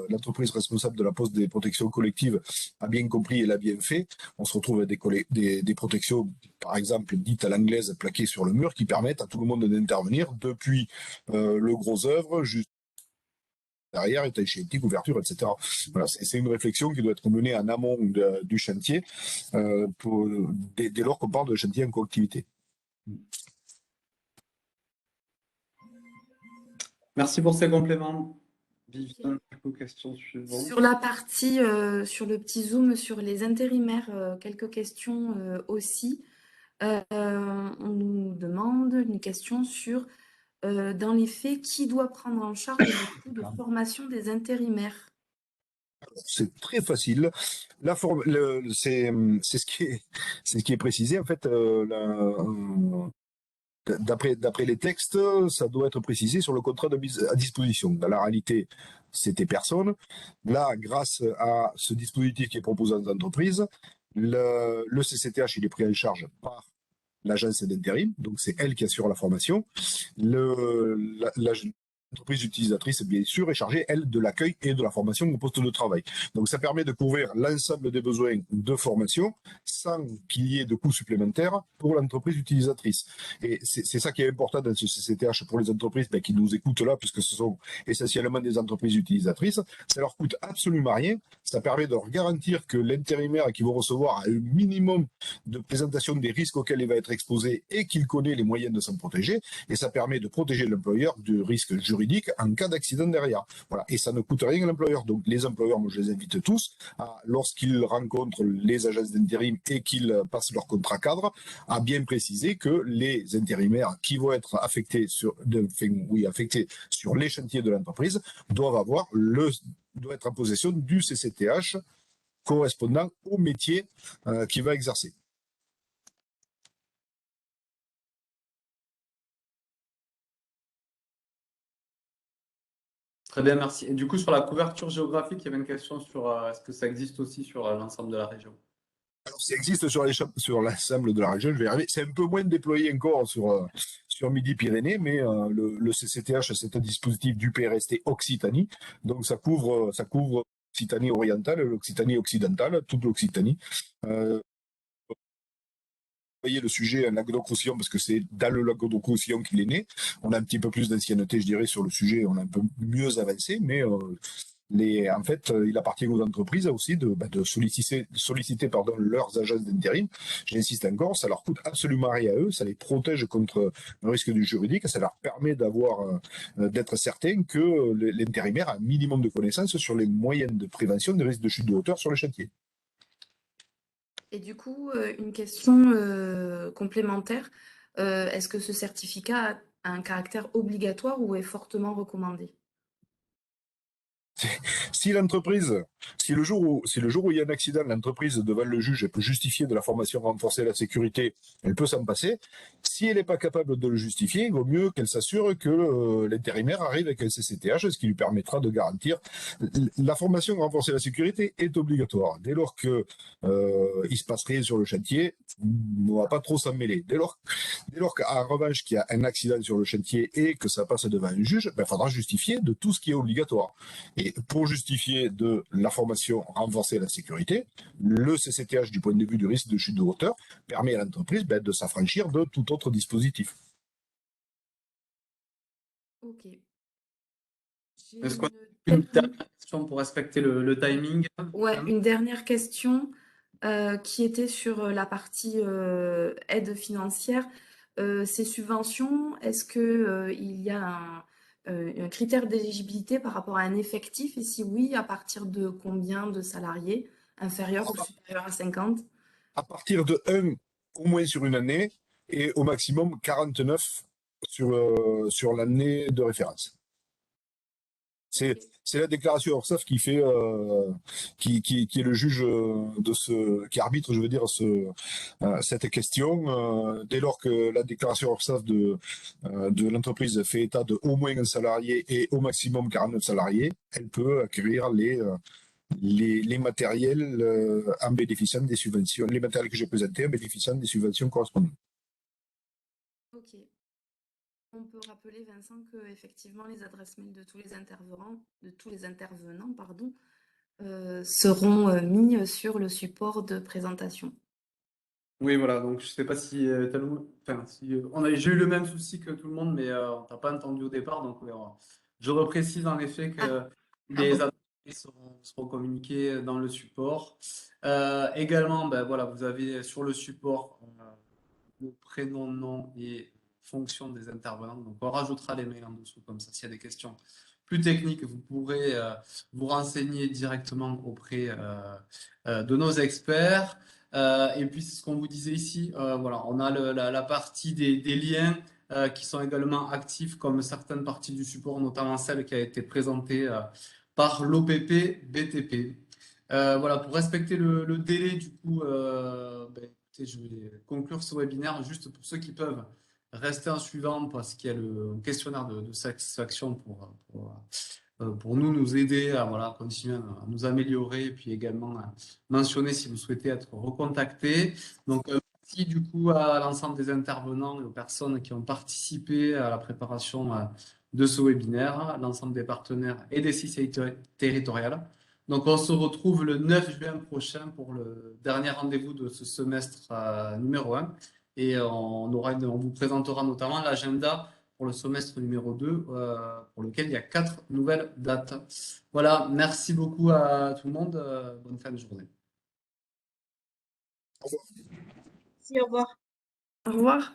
l'entreprise responsable de la pose des protections collectives a bien compris et l'a bien fait, on se retrouve avec des protections, par exemple, dites à l'anglaise, plaquées sur le mur, qui permettent à tout le monde d'intervenir depuis le gros œuvre jusqu'à derrière, étanchéité, couverture, etc. Voilà, c'est une réflexion qui doit être menée en amont du chantier dès lors qu'on parle de chantier en coactivité. Merci pour ces compléments. Viviane, du coup, question suivante. Sur la partie, sur le petit zoom sur les intérimaires, quelques questions aussi. On nous demande une question sur, dans les faits, qui doit prendre en charge le coût de formation des intérimaires? C'est très facile. C'est ce qui est précisé en fait. D'après les textes, ça doit être précisé sur le contrat de mise à disposition. Dans la réalité, c'était personne. Là, grâce à ce dispositif qui est proposé aux entreprises, le CCTH il est pris en charge par l'agence d'intérim, donc c'est elle qui assure la formation. l'entreprise utilisatrice, bien sûr, est chargée, elle, de l'accueil et de la formation au poste de travail. Donc, ça permet de couvrir l'ensemble des besoins de formation sans qu'il y ait de coûts supplémentaires pour l'entreprise utilisatrice. Et c'est ça qui est important dans ce CCTH pour les entreprises qui nous écoutent là, puisque ce sont essentiellement des entreprises utilisatrices. Ça leur coûte absolument rien. Ça permet de leur garantir que l'intérimaire qui vont recevoir a un minimum de présentation des risques auxquels il va être exposé et qu'il connaît les moyens de s'en protéger. Et ça permet de protéger l'employeur du risque juridique en cas d'accident derrière. Voilà. Et ça ne coûte rien à l'employeur. Donc les employeurs, moi je les invite tous à, lorsqu'ils rencontrent les agences d'intérim et qu'ils passent leur contrat cadre, à bien préciser que les intérimaires qui vont être affectés sur les chantiers de l'entreprise doivent être en possession du CCTH correspondant au métier qu'il va exercer. Très bien, merci. Et du coup, sur la couverture géographique, il y avait une question sur est-ce que ça existe aussi sur l'ensemble de la région? Alors, ça existe sur l'ensemble de la région, je vais y arriver. C'est un peu moins déployé encore sur Midi-Pyrénées, mais le CCTH, c'est un dispositif du PRST Occitanie. Donc, ça couvre l'Occitanie orientale, l'Occitanie occidentale, toute l'Occitanie. Voyez le sujet en Languedoc-Roussillon parce que c'est dans le Languedoc-Roussillon qu'il est né. On a un petit peu plus d'ancienneté, je dirais, sur le sujet. On a un peu mieux avancé, mais en fait, il appartient aux entreprises aussi de solliciter leurs agences d'intérim. J'insiste encore, ça leur coûte absolument rien à eux, ça les protège contre le risque du juridique, ça leur permet d'être certain que l'intérimaire a un minimum de connaissances sur les moyens de prévention des risques de chute de hauteur sur les chantiers. Et du coup, une question complémentaire, est-ce que ce certificat a un caractère obligatoire ou est fortement recommandé? Si le jour où il y a un accident, l'entreprise devant le juge, elle peut justifier de la formation renforcée à la sécurité, elle peut s'en passer. Si elle n'est pas capable de le justifier, il vaut mieux qu'elle s'assure que l'intérimaire arrive avec un CCTH, ce qui lui permettra de garantir. La formation renforcée à la sécurité est obligatoire. Dès lors que il se passe rien sur le chantier, on ne va pas trop s'en mêler. Dès lors qu'en revanche qu'il y a un accident sur le chantier et que ça passe devant un juge, il faudra justifier de tout ce qui est obligatoire. Et pour justifier de la formation renforcée à la sécurité, le CCTH, du point de vue du risque de chute de hauteur, permet à l'entreprise de s'affranchir de tout autre dispositif. Ok. Est-ce qu'on a une dernière question pour respecter le timing? Ouais, une dernière question qui était sur la partie aide financière. Ces subventions, est-ce que il y a un critère d'éligibilité par rapport à un effectif? Et si oui, à partir de combien de salariés? Inférieur ou supérieur à 50? À partir de 1, au moins sur une année, et au maximum 49 sur l'année de référence. C'est la déclaration Orsaf qui fait, qui est le juge qui arbitre, je veux dire, cette question. Dès lors que la déclaration Orsaf de l'entreprise fait état de au moins un salarié et au maximum 49 salariés, elle peut acquérir les matériels en bénéficiant des subventions, les matériels que j'ai présentés en bénéficiant des subventions correspondantes. Ok. On peut rappeler, Vincent, que effectivement les adresses mail de tous les intervenants, pardon, seront mis sur le support de présentation. Oui, voilà. Donc, je sais pas si, j'ai eu le même souci que tout le monde, mais on t'a pas entendu au départ. Donc, je reprécise en effet que les adresses seront communiquées dans le support. Également, voilà, vous avez sur le support le prénom, nom et fonction des intervenants. Donc, on rajoutera les mails en dessous, comme ça, s'il y a des questions plus techniques, vous pourrez vous renseigner directement auprès de nos experts. Et puis, c'est ce qu'on vous disait ici. Voilà, on a la partie des liens qui sont également actifs, comme certaines parties du support, notamment celle qui a été présentée par l'OPP BTP. Voilà, pour respecter le délai, du coup, écoutez, je vais conclure ce webinaire juste pour ceux qui peuvent rester en suivant parce qu'il y a le questionnaire de satisfaction pour nous aider à voilà, continuer à nous améliorer et puis également à mentionner si vous souhaitez être recontacté. Donc, merci du coup à l'ensemble des intervenants et aux personnes qui ont participé à la préparation de ce webinaire, l'ensemble des partenaires et des CCI territoriales. Donc, on se retrouve le 9 juin prochain pour le dernier rendez-vous de ce semestre numéro 1. Et on vous présentera notamment l'agenda pour le semestre numéro 2, pour lequel il y a 4 nouvelles dates. Voilà, merci beaucoup à tout le monde. Bonne fin de journée. Merci, au revoir. Au revoir.